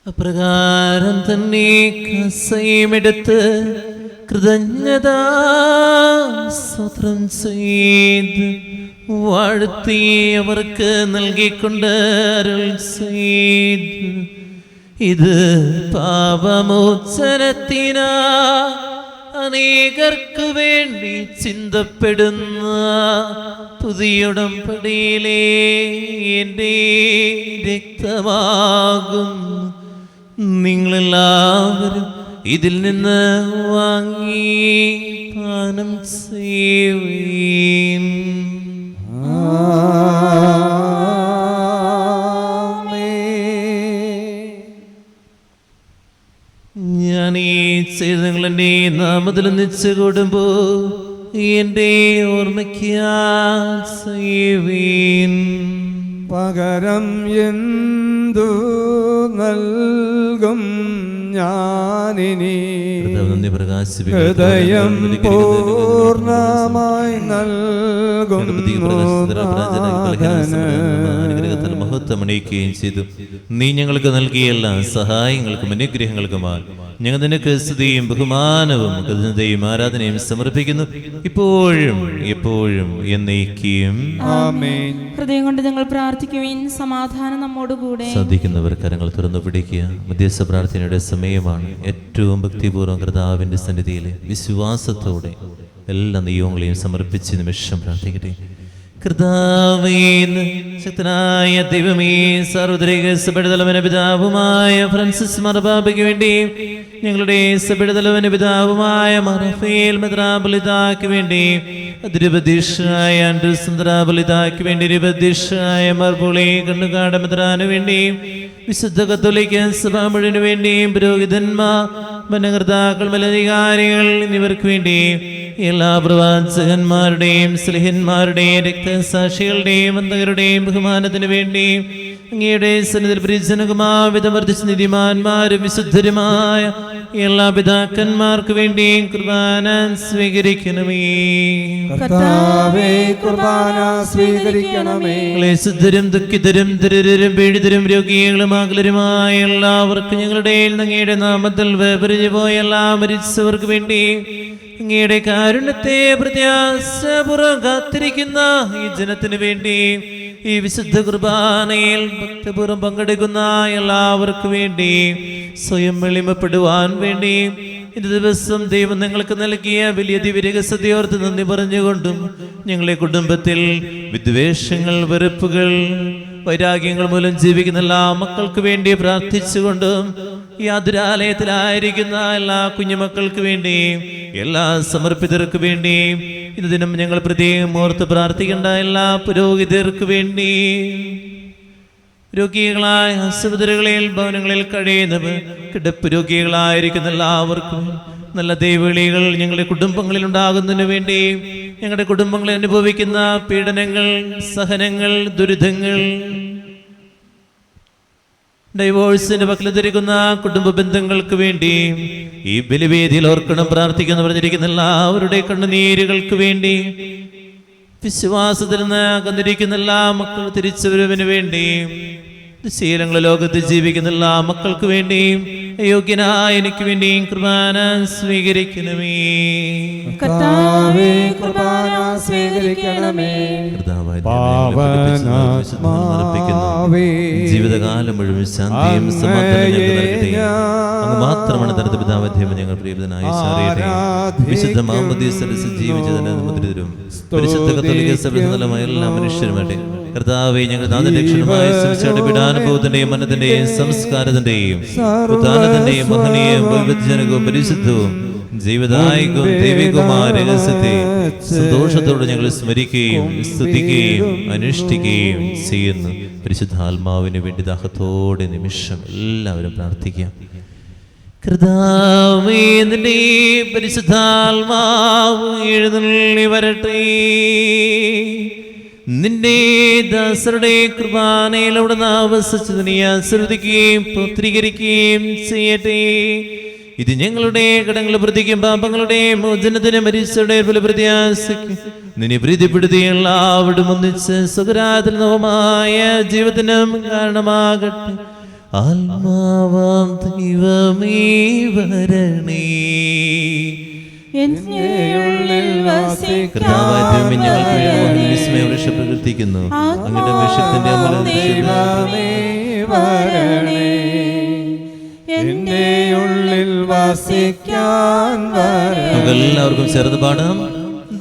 അപ്രകാരം തന്നെ കസയുമെടുത്ത് കൃതജ്ഞതാ സ്തോത്രം ചെയ്ത് വാഴ്ത്തി അവർക്ക് നൽകിക്കൊണ്ട് അരുൾ ചെയ്തു. ഇത് പാപമോചനത്തിനാ അനേകർക്ക് വേണ്ടി ചിന്തപ്പെടുന്ന പുതിയുടമ്പടിയിലെ എൻ്റെ രക്തമാകുന്നു. നിങ്ങളെല്ലാവരും ഇതിൽ നിന്ന് വാങ്ങി പാനം ചെയ്യുവീൻ. ഞാൻ ഈ ചെയ്തങ്ങൾ എൻ്റെ നാമത്തിൽ ഒന്നിച്ചു കൂടുമ്പോ എൻ്റെ ഓർമ്മയ്ക്ക് ചെയ്യുവീൻ. പകരം എന്തു നൽകും ഞാനിനി നന്ദി പ്രകാശിപ്പിക്കുന്നു. ഹൃദയം പൂർണ്ണമായി നൽകുന്നു അനുഗ്രഹത്തിൽ മഹത്വമണിയിക്കുകയും ചെയ്തു. നീ ഞങ്ങൾക്ക് നൽകിയ എല്ലാ സഹായങ്ങൾക്കും അനുഗ്രഹങ്ങൾക്കുമായി ഞങ്ങൾ നിനക്ക് സ്തുതിയും ബഹുമാനവും കൃതജ്ഞതയും ആരാധനയും സമർപ്പിക്കുന്നു, ഇപ്പോഴും എപ്പോഴും എന്നേക്കും. ആമേൻ. ഹൃദയം കൊണ്ട് നിങ്ങൾ പ്രാർത്ഥിക്കുവിൻ. സമാധാനം നമ്മോടുകൂടെ. സാധിക്കുന്നവർ കരങ്ങൾ തുറന്നു പിടിക്കുക. മധ്യസ്ഥ പ്രാർത്ഥനയുടെ സമയമാണ്. ഏറ്റവും ഭക്തിപൂർവ്വം കർത്താവിന്റെ സന്നിധിയിൽ വിശ്വാസത്തോടെ എല്ലാ നിയോഗങ്ങളെയും സമർപ്പിച്ച് നിമിഷം പ്രാർത്ഥിക്കട്ടെ. കർത്താവേ, ശക്തനായ ദൈവമേ, സാർവത്രിക സഭയുടെ തലവന്റെ പിതാവുമായ ഫ്രാൻസിസ് മാർപ്പാപ്പയ്ക്ക് വേണ്ടി, ഞങ്ങളുടെ സഭയുടെ തലവന്റെ പിതാവുമായ റഫേൽ മെത്രാപ്പൊലീത്തായ്ക്ക് വേണ്ടി, അതിരുപതീക്ഷനായ ആൻഡ്രൂസ് മെത്രാപ്പൊലീത്തായ്ക്ക് വേണ്ടി, ഇരുപതീക്ഷനായ മാർപ്പോളി കണ്ണുകാട് മെത്രാന് വേണ്ടി, വിശുദ്ധ കത്തോലിക്ക സഭ മുഴുവന് വേണ്ടിയും, പുരോഹിതന്മാർ, ഭരണകർത്താക്കൾ, മേലധികാരികൾ എന്നിവർക്ക് വേണ്ടി, എല്ലാ പ്രവാചകന്മാരുടെയും സ്ലിഹന്മാരുടെയും രക്തസാക്ഷികളുടെയും വന്ദകരുടെയും ബഹുമാനത്തിന് വേണ്ടി അങ്ങയുടെ സന്നിധിയിൽ പരിജനകുമാവിധം വർദ്ധിച്ച നീതിമാന്മാരും വിശുദ്ധരുമായ എല്ലാ പിതാക്കന്മാർക്ക് വേണ്ടിയും കുർബാന സ്വീകരിക്കണമേ. കർത്താവേ, കുർബാന സ്വീകരിക്കണമേ. ക്ലേശിതരും ദുഃഖിതരും ദരിദ്രരും പീഡിതരും രോഗികളും ആകുലരുമായ എല്ലാവർക്കും ഞങ്ങളുടെ അങ്ങയുടെ നാമത്തിൽ വേർപിരിഞ്ഞു പോയ എല്ലാ മരിച്ചവർക്ക് വേണ്ടി അങ്ങയുടെ കാരുണ്യത്തെ പ്രത്യാശപൂർവ്വം കാത്തിരിക്കുന്ന ഈ ജനത്തിന് വേണ്ടി, ഈ വിശുദ്ധ കുർബാനയിൽ ഭക്തിപൂർവ്വം പങ്കെടുക്കുന്ന എല്ലാവർക്കും വേണ്ടി, സ്വയം എളിമപ്പെടുവാൻ വേണ്ടി ഇന്ന് ദിവസം ദൈവം നിങ്ങൾക്ക് നൽകിയ വലിയ ദിവ്യരഹസ്യതയോർത്ത് നന്ദി പറഞ്ഞുകൊണ്ടും, ഞങ്ങളെ കുടുംബത്തിൽ വിദ്വേഷങ്ങൾ, വെറുപ്പുകൾ, വൈരാഗ്യങ്ങൾ മൂലം ജീവിക്കുന്ന എല്ലാ മക്കൾക്ക് വേണ്ടി പ്രാർത്ഥിച്ചുകൊണ്ടും, ഈ ആതുരാലയത്തിലായിരിക്കുന്ന എല്ലാ കുഞ്ഞുമക്കൾക്ക് വേണ്ടി, എല്ലാ സമർപ്പിതർക്ക് വേണ്ടി, ഇന്ന് ദിനം ഞങ്ങൾ പ്രത്യേകം ഓർത്ത് പ്രാർത്ഥിക്കേണ്ട എല്ലാ പുരോഹിതർക്ക് വേണ്ടി, രോഗികളായ ആശുപത്രികളിൽ ഭവനങ്ങളിൽ കഴിയുന്നവർ, കിടപ്പ് രോഗികളായിരിക്കുന്ന എല്ലാവർക്കും നല്ല ദൈവവിളികൾ ഞങ്ങളുടെ കുടുംബങ്ങളിൽ ഉണ്ടാകുന്നതിന് വേണ്ടി, ഞങ്ങളുടെ കുടുംബങ്ങളിൽ അനുഭവിക്കുന്ന പീഡനങ്ങൾ, സഹനങ്ങൾ, ദുരിതങ്ങൾ, ഡൈവോഴ്സിന്റെ പക്കലെത്തിരിക്കുന്ന കുടുംബ ബന്ധങ്ങൾക്ക് വേണ്ടി ഈ ബലിവേദിയിൽ ഓർക്കണം പ്രാർത്ഥിക്കുന്നു പറഞ്ഞിരിക്കുന്ന എല്ലാവരുടെ കണ്ണുനീരുകൾക്ക് വേണ്ടി, വിശ്വാസത്തിൽ നിന്ന് അകന്നിരിക്കുന്ന എല്ലാ മക്കൾ തിരിച്ചുവരവിന് വേണ്ടി, ശീലങ്ങൾ ലോകത്ത് ജീവിക്കുന്ന എല്ലാ മക്കൾക്ക് വേണ്ടിയും, യോഗ്യനായ എനിക്ക് വേണ്ടിയും കുർബാന സ്വീകരിക്കണമേ. കർത്താവേ, കുർബാന സ്വീകരിക്കണമേ. ജീവിതകാലം മുഴുവൻ ശാന്തിയും സമാധാനവും നൽകട്ടെ. അങ്ങ് മാത്രമാണ് തനത് പിതാവധ്യം ഞങ്ങൾ പ്രിയനായി വിശുദ്ധ മാമോദീസയിൽ ജീവിച്ചതിന് മുദ്രിതരും പരിശുദ്ധ കത്തോലിക്ക സഭയിലുമായ എല്ലാ മനുഷ്യരുമായിട്ട് കർത്താവേ, ഞങ്ങൾ നാദലക്ഷണമായ സംശയുടെ പീഡാനുഭവത്തിന്റെയും മനത്തിന്റെയും സംസ്കാരത്തിന്റെയും ഉദാനത്തിന്റെയും മഹനീയവും വൈവിധ്യജനകവും പരിശുദ്ധവും ജീവിതായികവും ദൈവികവുമായ രഹസ്യത്തെ സന്തോഷത്തോടെ ഞങ്ങൾ സ്മരിക്കുകയും സ്തുതിക്കുകയും അനുഷ്ഠിക്കുകയും ചെയ്യുന്നു. പരിശുദ്ധാത്മാവിന് വേണ്ടി ദാഹത്തോടെ നിമിഷം എല്ലാവരും പ്രാർത്ഥിക്കാം. കർത്താവേ, നിന്റെ പരിശുദ്ധാത്മാവ് എഴുന്നള്ളി വരട്ടെ. നിന്റെ ദാസരുടെ കുർബാനയിലൂടെ ആവസിച്ചത് നീ ആശീർവദിക്കുകയും പുത്രീകരിക്കുകയും ചെയ്യട്ടെ. ഇത് ഞങ്ങളുടെ കടങ്ങൾ പ്രതിക്കും പാപങ്ങളുടെ മോചനത്തിന് മരിച്ചവരുടെ ഫലപ്രത്യാശയ്ക്ക് നിന്നെ പ്രീതിപ്പെടുത്തി എല്ലാവരും ഒന്നിച്ച് സുഖരാതനവുമായ ജീവിതത്തിനും കാരണമാകട്ടെ. ആത്മാവാം ദൈവമേ വരണേ. കർത്താവായ ദൈവമേ, ഞങ്ങൾക്ക് വേണ്ടി വിസ്മയ വൃക്ഷം പ്രകീർത്തിക്കുന്നു. അങ്ങയുടെ വിഷത്തിന്റെ എല്ലാവർക്കും ചേർന്ന് പാടാം.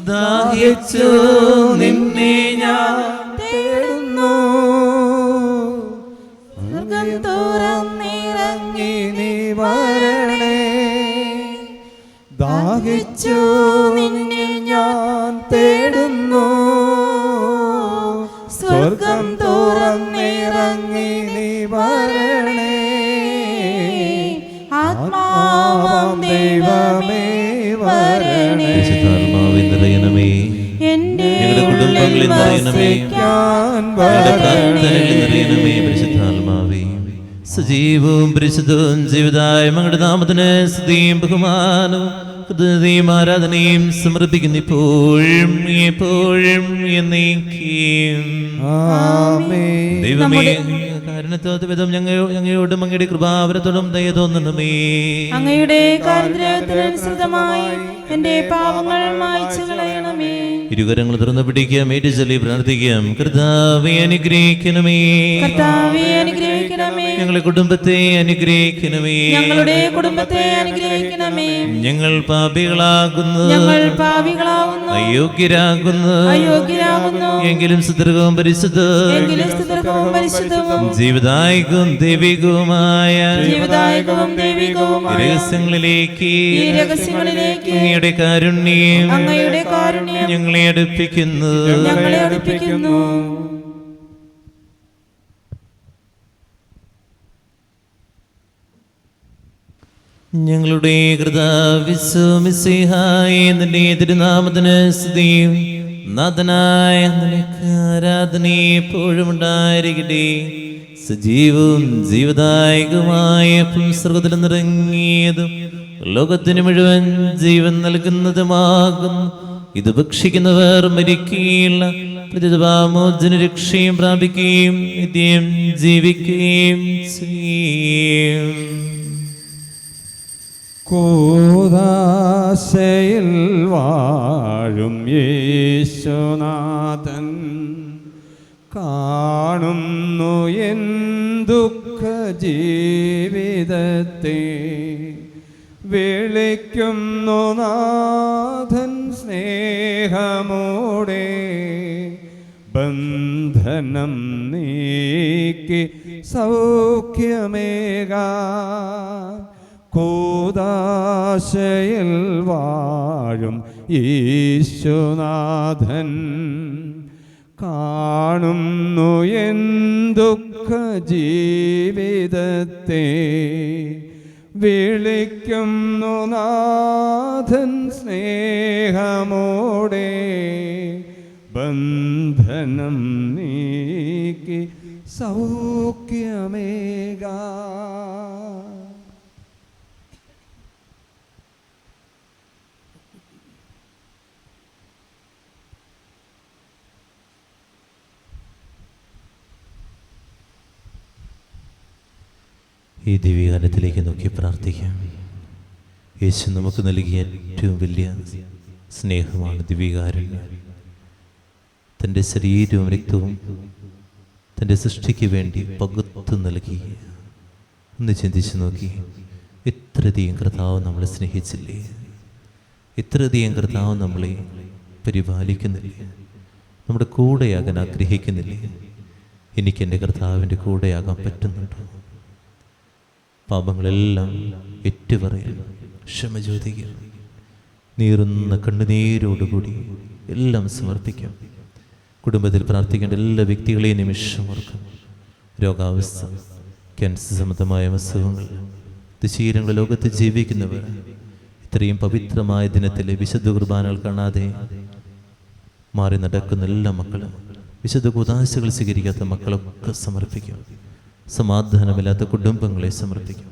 ദാഹിച്ചു നിന്നെ ഞാൻ തേടുന്നു, തുറന്നിറങ്ങി നീ വരണേ. ദാഹിച്ചു നിന്നെ ഞാൻ തേടുന്നു, സ്വർഗം തുറന്നിറങ്ങി നീ വരണേ. ആത്മാവാം ദൈവമേ വരണേ. പരിശുദ്ധാത്മാവേ നിറയണമേ. ഞങ്ങളുടെ കുടുംബങ്ങളിൽ നിറയണമേ. ഞങ്ങളുടെ പ്രാർത്ഥനകളിൽ നിറയണമേ. പരിശുദ്ധാത്മാവേ, സജീവവും പരിശുദ്ധവും ജീവിതായ അങ്ങയുടെ നാമത്തിന് സ്തുതിയും ബഹുമാനവും ഹൃദയവും ആരാധനയും സമർപ്പിക്കുന്നു ഇപ്പോഴും എപ്പോഴും എന്നേക്കും. ദൈവമേ, കാരുണ്യത്തോടും ഞങ്ങളോടും അങ്ങയുടെ കൃപാവരത്തോടും ദയ തോന്നണമേ. അങ്ങയുടെ കാരുണ്യത്തിനനുസൃതമായി എന്റെ പാപങ്ങൾ മായ്ച്ചു കളയണമേ. ഇരുകരങ്ങൾ തുറന്നു പിടിക്കാം, ഏറ്റുചൊല്ലി പ്രാർത്ഥിക്കാം. കർത്താവേ അനുഗ്രഹിക്കണമേ. കർത്താവേ അനുഗ്രഹിക്കണമേ. ഞങ്ങളുടെ കുടുംബത്തെ അനുഗ്രഹിക്കണമേ. ഞങ്ങളുടെ കുടുംബത്തെ അനുഗ്രഹിക്കണമേ. ഞങ്ങൾ പാപികളാകുന്നു, അയോഗ്യരാകുന്നു. എങ്കിലും സുദൃഢവും പരിശുദ്ധവും ജീവിതായികവും ദൈവികവുമായ രഹസ്യങ്ങളിലേക്ക് അങ്ങയുടെ കാരുണ്യം ഞങ്ങളെ അടുപ്പിക്കുന്നു. ഞങ്ങളുടെ കർത്താവിശ്വമിശിഹായ നിന്റെ തിരുനാമത്തിന് സ്തുതിയും നാഥനായ നിനക്ക് ആരാധനയും എപ്പോഴും ഉണ്ടായിരിക്കട്ടെ. സജീവവും ജീവദായകമായ പുസ്തകത്തിൽ നിറങ്ങിയതും ലോകത്തിന് മുഴുവൻ ജീവൻ നൽകുന്നതുമാകുന്നു. ഇത് ഭക്ഷിക്കുന്നവർ മരിക്കുകയില്ല, പ്രതിപാമോചന രക്ഷയും പ്രാപിക്കുകയും നിത്യം ജീവിക്കുകയും ചെയ്യും. കൂദാശയിൽ വാഴും യേശുനാഥൻ കാണുന്നു എൻ ദുഃഖ ജീവിതത്തെ. വിളിക്കുന്നു നാഥൻ സ്നേഹമോടെ, ബന്ധനം നീക്കി സൗഖ്യമേകാൻ. കൂദാശയിൽ വാഴും യേശുനാഥൻ കാണുന്നു എൻ ദുഃഖ ജീവിതത്തെ. വിളിക്കുന്നു നാഥൻ സ്നേഹമോടെ, ബന്ധനം നീക്കി സൗഖ്യമേകാൻ. ഈ ദിവ്യകാലത്തിലേക്ക് നോക്കി പ്രാർത്ഥിക്കാം. യേശു നമുക്ക് നൽകിയ ഏറ്റവും വലിയ സ്നേഹമാണ് ദിവ്യകാരുണ്യം. തൻ്റെ ശരീരവും രക്തവും തൻ്റെ സൃഷ്ടിക്ക് വേണ്ടി പകുത്തു നൽകി. ഒന്ന് ചിന്തിച്ചു നോക്കി, എത്രയധികം കർത്താവ് നമ്മളെ സ്നേഹിച്ചില്ലേ, എത്രയധികം കർത്താവ് നമ്മളെ പരിപാലിക്കുന്നില്ലേ, നമ്മുടെ കൂടെയാകാൻ ആഗ്രഹിക്കുന്നില്ലേ. എനിക്കെൻ്റെ കർത്താവിൻ്റെ കൂടെയാകാൻ പറ്റുന്നുണ്ടോ? പാപങ്ങളെല്ലാം ഏറ്റുപറയാൻ ക്ഷമ ചോദിക്കുക. നീറുന്ന കണ്ണുനീരോടുകൂടി എല്ലാം സമർപ്പിക്കാം. കുടുംബത്തിൽ പ്രാർത്ഥിക്കേണ്ട എല്ലാ വ്യക്തികളെയും നിമിഷം ഓർക്കും. രോഗാവസ്ഥ, ക്യാൻസർ സംബന്ധമായ അസുഖങ്ങൾ, ദുശീലങ്ങൾ ലോകത്ത് ജീവിക്കുന്നവർ, ഇത്രയും പവിത്രമായ ദിനത്തിലെ വിശുദ്ധ കുർബാനകൾ കാണാതെ മാറി നടക്കുന്ന എല്ലാ മക്കളും, വിശുദ്ധ കൂദാശകൾ സ്വീകരിക്കാത്ത മക്കളൊക്കെ സമർപ്പിക്കും. സമാധാനമില്ലാത്ത കുടുംബങ്ങളെ സമർപ്പിക്കും.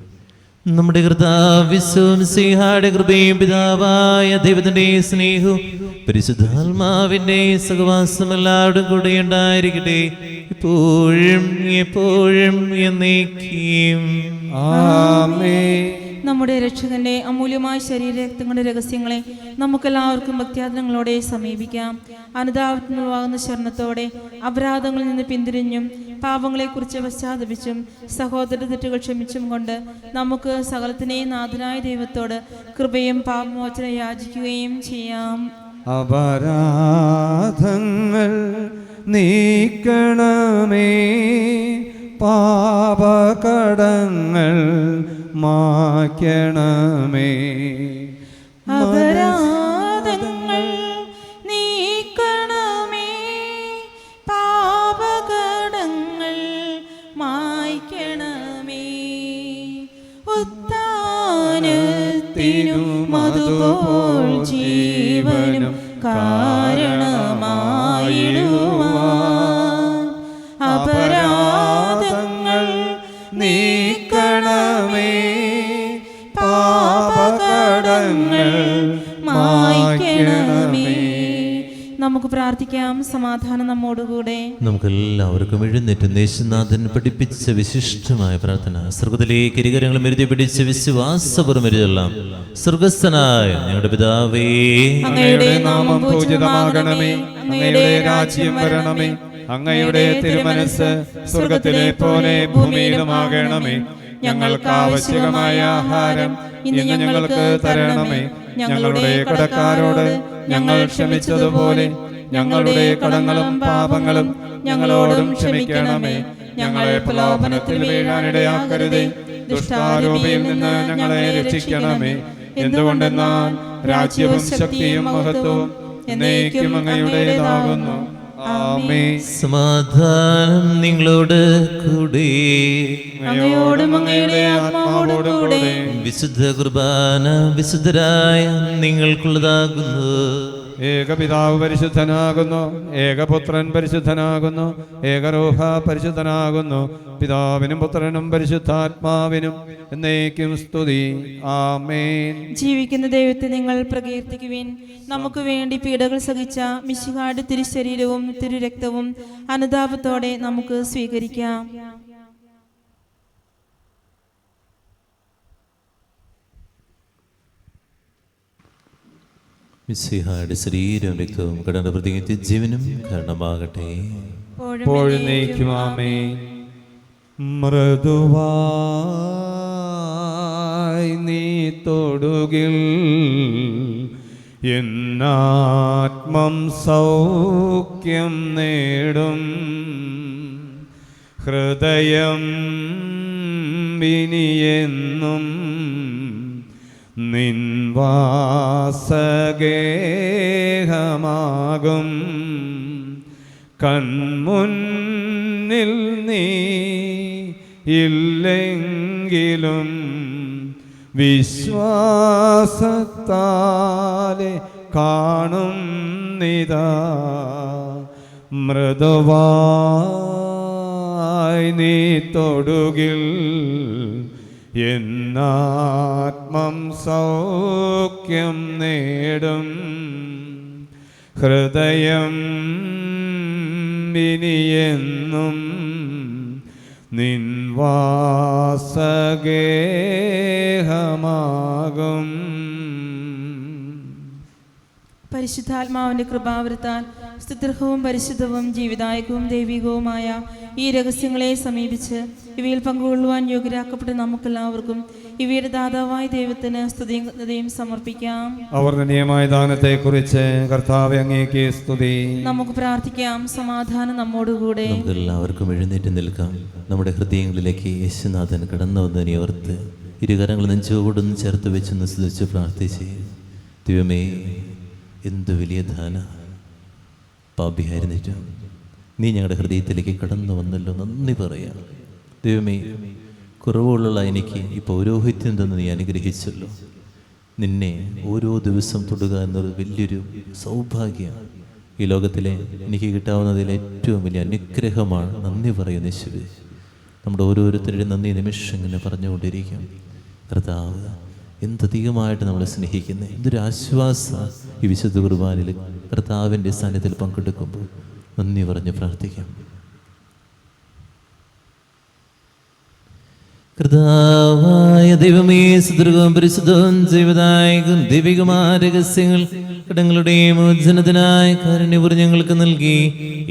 നമ്മുടെ കർത്താവിശ്വമിശിഹായുടെ കൃപയും പിതാവായ ദൈവത്തിന്റെ സ്നേഹവും പരിശുദ്ധാത്മാവിന്റെ സഹവാസം എല്ലാവരും കൂടെ ഉണ്ടായിരിക്കട്ടെ, ഇപ്പോഴും എപ്പോഴും എന്നേക്കും. ആമേൻ. നമ്മുടെ രക്ഷകന്റെ അമൂല്യമായ ശരീരരക്തങ്ങളുടെ രഹസ്യങ്ങളെ നമുക്കെല്ലാവർക്കും ഭക്ത്യാദരങ്ങളോടെ സമീപിക്കാം. അനുതാപത്തിനുള്ളവാകുന്ന ശരണത്തോടെ അപരാധങ്ങളിൽ നിന്ന് പിന്തിരിഞ്ഞും പാപങ്ങളെക്കുറിച്ച് പശ്ചാത്തപിച്ചും സഹോദര തെറ്റുകൾ ക്ഷമിച്ചും കൊണ്ട് നമുക്ക് സകലത്തിനെയും നാഥനായ ദൈവത്തോട് കൃപയും പാപമോചനം യാചിക്കുകയും ചെയ്യാം. അപരാധങ്ങൾ നീക്കണമേ, പാപകടങ്ങൾ മായ്ക്കണമേ. അപരാധങ്ങൾ നീക്കണമേ, പാപകടങ്ങൾ മായ്ക്കണമേ. ഉത്താനത്തിനും അതുപോൽ ജീവനും കാരണമായിടുവാൻ അപരാധങ്ങൾ നീക്കണമേ, പാപകടങ്ങൾ മായ്ക്കണമേ. നമുക്ക് പ്രാർത്ഥിക്കാം. സമാധാനം നമ്മോടുകൂടെ. നമുക്കെല്ലാവർക്കും എഴുന്നേറ്റ് യേശുനാഥൻ പഠിപ്പിച്ച വിശിഷ്ടമായ പ്രാർത്ഥന സ്വർഗത്തിലേക്ക് ഇരുകരങ്ങളും എഴുതി പിടിച്ച് വിശ്വാസപൂർവ്വം എഴുതല്ലാം. സ്വർഗസ്ഥനായ ഞങ്ങളുടെ പിതാവേ, അങ്ങയുടെ നാമം പൂജിതമാകണമേ, അങ്ങയുടെ രാജ്യം വരണമേ, അങ്ങയുടെ തിരുമനസ്സ് സ്വർഗത്തിലെ പോലെ ഭൂമിയിലുമാകണമേ. ഞങ്ങൾക്ക് ആവശ്യമായ ആഹാരം ഇന്ന് ഞങ്ങൾക്ക് തരണമേ. ഞങ്ങളുടെ കടക്കാരോട് ഞങ്ങൾ ക്ഷമിച്ചതുപോലെ ഞങ്ങളുടെ കടങ്ങളും പാപങ്ങളും ഞങ്ങളോടും ക്ഷമിക്കണമേ. ഞങ്ങളെ പ്രലോഭനത്തിൽ വീഴാനിടയാക്കരുതേ, ദുഷ്ടാരൂപിയിൽ നിന്ന് ഞങ്ങളെ രക്ഷിക്കണമേ. എന്തുകൊണ്ടെന്നാൽ രാജ്യവും ശക്തിയും മഹത്വവും എന്നേക്കും അങ്ങയുടേതാകുന്നു. ആമേൻ. സമാധാനം നിങ്ങളോട് കൂടി, അങ്ങയോടും അങ്ങയുടെ ആത്മാവോടും കൂടെ. വിശുദ്ധ കുർബാന വിശുദ്ധരായ നിങ്ങൾക്കുള്ളതാകുന്നു. ഏകപിതാവ് പരിശുദ്ധനാകുന്നു, ഏകപുത്രൻ പരിശുദ്ധനാകുന്നു, ഏകരൂഹ പരിശുദ്ധനാകുന്നു. പിതാവിനും പുത്രനും പരിശുദ്ധാത്മാവിനും എന്നേക്കും സ്തുതി. ആമേൻ. ജീവിക്കുന്ന ദൈവത്തെ നിങ്ങൾ പ്രകീർത്തിക്കുവിൻ. നമുക്ക് വേണ്ടി പീഡകൾ സഹിച്ച മിശിഹായുടെ തിരുശരീരവും തിരുരക്തവും അനുതാപത്തോടെ നമുക്ക് സ്വീകരിക്കാം. മിശിഹായുടെ ശരീരവും രക്തവും കടന്ന പ്രത്യേകിച്ച് ജീവനും കാരണമാകട്ടെ. ഇപ്പോഴും നീക്കും. ആമേൻ. മൃദുവായി നീ തൊടുകിൽ എന്നാത്മം സൗഖ്യം നേടും. ഹൃദയം വിനിയെന്നും നിൻവാസഗേഹമാകും. കൺമുന്നിൽ നീ ഇല്ലെങ്കിലും വിശ്വാസത്താലെ കാണും നിതാ. മൃദുവായി നീ തൊടുകിൽ എന്നാത്മം സൗഖ്യം നേടും. ഹൃദയം ഇനിയെന്നും നിൻവാസഗേഹമാകും. പരിശുദ്ധാത്മാവിന്റെ കൃപാവൃത്താൽ സ്തുത്യർഹവും പരിശുദ്ധവും ജീവിതായകവും ദൈവികവുമായ ഈ രഹസ്യങ്ങളെ സമീപിച്ച് ഇവയിൽ പങ്കുകൊള്ളുവാൻ യോഗ്യരാക്കപ്പെട്ട നമുക്കെല്ലാവർക്കും ഇവയുടെ ദാതാവായ ദൈവത്തിന് സ്തുതിയും സമർപ്പിക്കാം. അവർണ്ണനീയമായ ദാനത്തെക്കുറിച്ച് കർത്താവേ അങ്ങേക്ക് സ്തുതി. നമുക്ക് പ്രാർത്ഥിക്കാം. സമാധാനം നമ്മോടുകൂടെ. നമുക്കെല്ലാവർക്കും എഴുന്നേറ്റ് നിൽക്കാം. നമ്മുടെ ഹൃദയങ്ങളിലേക്ക് യേശുനാഥൻ കടന്നു വന്നതിനെ ഓർത്ത് ഇരുകരങ്ങൾ നെഞ്ചോടൊന്ന് ചേർത്ത് വെച്ചൊന്ന് സ്തുതിച്ച് പ്രാർത്ഥിച്ച്, ദൈവമേ എന്തു വലിയ ദാന പാപിയായിരുന്നിട്ട് നീ ഞങ്ങളുടെ ഹൃദയത്തിലേക്ക് കടന്നു വന്നല്ലോ, നന്ദി പറയാം. ദൈവമേ, കുറവുള്ള എനിക്ക് ഈ പൗരോഹിത്യം തന്ന് നീ അനുഗ്രഹിച്ചല്ലോ. നിന്നെ ഓരോ ദിവസം തൊടുക എന്നൊരു വലിയൊരു സൗഭാഗ്യം ഈ ലോകത്തിലെ എനിക്ക് കിട്ടാവുന്നതിൽ ഏറ്റവും വലിയ അനുഗ്രഹമാണ്. നന്ദി പറയുന്ന യേശുവേ, നമ്മുടെ ഓരോരുത്തരുടെയും നന്ദി നിമിഷം ഇങ്ങനെ പറഞ്ഞുകൊണ്ടിരിക്കും. കർത്താവ് എന്തധികമായിട്ട് നമ്മളെ സ്നേഹിക്കുന്നത്, എന്തൊരു ആശ്വാസം ഈ വിശുദ്ധ കുർബാനയിൽ കർത്താവിൻ്റെ സാന്നിധ്യത്തിൽ പങ്കെടുക്കുമ്പോൾ. നന്ദി പറഞ്ഞ് പ്രാർത്ഥിക്കാം. കർത്താവായ ദൈവമേ, സുദീർഘവും പരിശുദ്ധവും ജീവദായകവും ദൈവികമായ രഹസ്യങ്ങൾ കടങ്ങളുടെ മോചനത്തിനായ കാരുണ്യപൂർവ്വം ഞങ്ങൾക്ക് നൽകി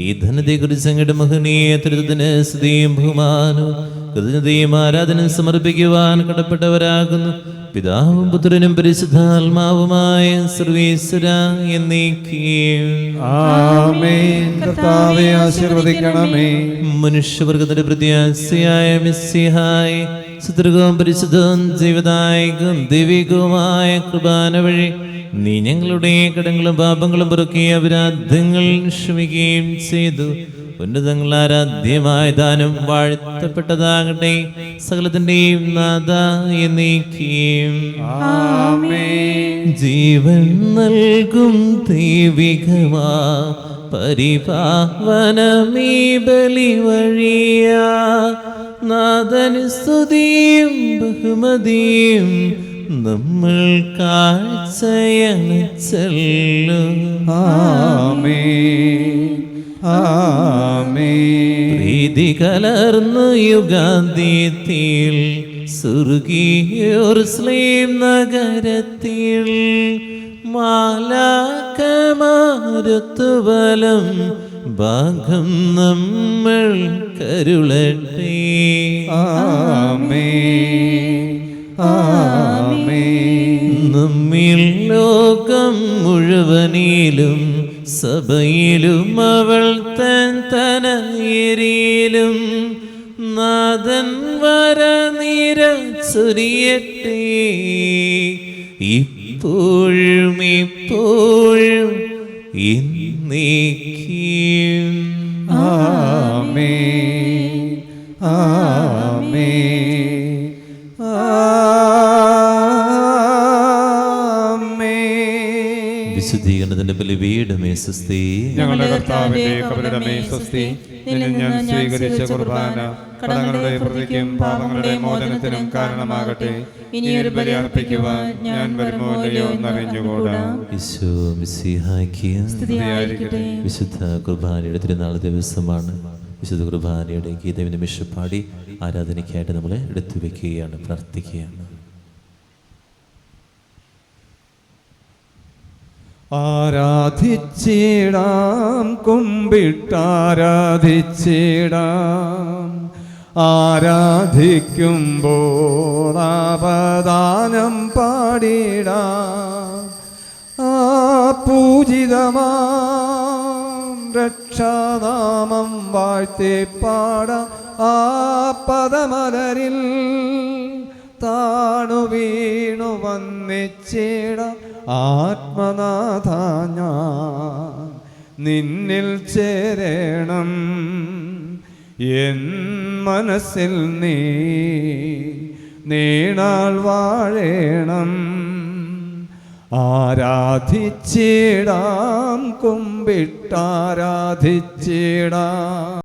ഈ ധനത്തെക്കുറിച്ച് അങ്ങയുടെ മഹനീയ ത്രിത്വത്തിന് സ്തുതിയും ബഹുമാനവും കൃതജ്ഞതയും ആരാധനയും സമർപ്പിക്കുവാൻ കടപ്പെട്ടവരാകുന്നു. പിതാവും പുത്രനും പരിശുദ്ധാത്മാവുമായ സർവീശ്വര എന്നേക്കും ആമേൻ. കർത്താവേ ആശീർവദിക്കണമേ. മനുഷ്യവർഗത്തിന്റെ പ്രത്യാശയായ മിശിഹായെ, സുദീർഘവും പരിശുദ്ധവും ജീവദായകവും ദൈവികവുമായ കുർബാന വഴി നീ ഞങ്ങളുടെ കടങ്ങളും പാപങ്ങളും പൊറുക്കിയ അപരാധങ്ങൾ ക്ഷമിക്കുകയും ചെയ്തു. ഉന്നതങ്ങൾ ആരാധ്യമായ ദാനം വാഴ്ത്തപ്പെട്ടതാകട്ടെ. സകലത്തിന്റെയും നാഥ എന്നേക്കും. ജീവൻ നൽകും ദൈവികമാ പരിപാവനമീ ബലി വഴിയാ നാഥന് സ്തുതിയും ബഹുമതിയും നമ്മൾ കാഴ്ചയണച്ചല്ലോ. പ്രീതി കലർന്നു യുഗാന്ത്യത്തിൽ സ്വർഗീയോർസ്ലേം നഗരത്തിൽ മാലാകമാരുത്തുബലം ഭാഗം നമ്മൾ കരുളട്ടെ. നമ്മിൽ ലോകം മുഴുവനിലും സഭയിലും അവൾ തൻ തനയേരിയിലും നാഥൻ വരനിര ചൊരിയട്ടെ. ഇപ്പോഴും ഇപ്പോഴും എന്നേക്കും. വിശുദ്ധീകരണത്തിന്റെ ബലിപീഠമേ സ്വസ്തി. ഞങ്ങളുടെ കർത്താവിന്റെ കബറിടമേ സ്വസ്തി. നിന്നിൽ ഞാൻ സ്വീകരിച്ച കുർബാന കടങ്ങളുടെ പ്രതിക്കും പാപങ്ങളുടെ മോചനത്തിനും കാരണമാകട്ടെ. ഇനിയൊരു ബലി അർപ്പിക്കുവാൻ ഞാൻ വരുമോ ഇല്ലയോ എന്നറിഞ്ഞുകൂടാ. ഈശോ മിശിഹായ്ക്ക് സ്തുതിയായിരിക്കട്ടെ. വിശുദ്ധ കുർബാനയുടെ തിരുനാൾ ദിവസമാണ്. വിശുദ്ധ കുർബാനയുടെ ഗീതം നിമിഷം പാടി ആരാധനയ്ക്കായിട്ട് നമ്മളെ എടുത്തു വെക്കുകയാണ്, പ്രാർത്ഥിക്കുകയാണ്. ആരാധിച്ചിടാം, കുമ്പിട്ടാരാധിച്ചിടാം. ആരാധിക്കുമ്പോൾ ആപദാനം പാടിടാം. ആ പൂജിതമാം രക്ഷാനാമം വാഴ്ത്തിപ്പാടാം. ആ പദമലരിൽ താണു വീണു വന്നിച്ചിടാം. ആത്മനാഥ ഞാൻ നിന്നിൽ ചേരണം. എൻ മനസ്സിൽ നീണാൾ വാഴേണം. ആരാധിച്ചിടാം, കുമ്പിട്ടാരാധിച്ചിടാം.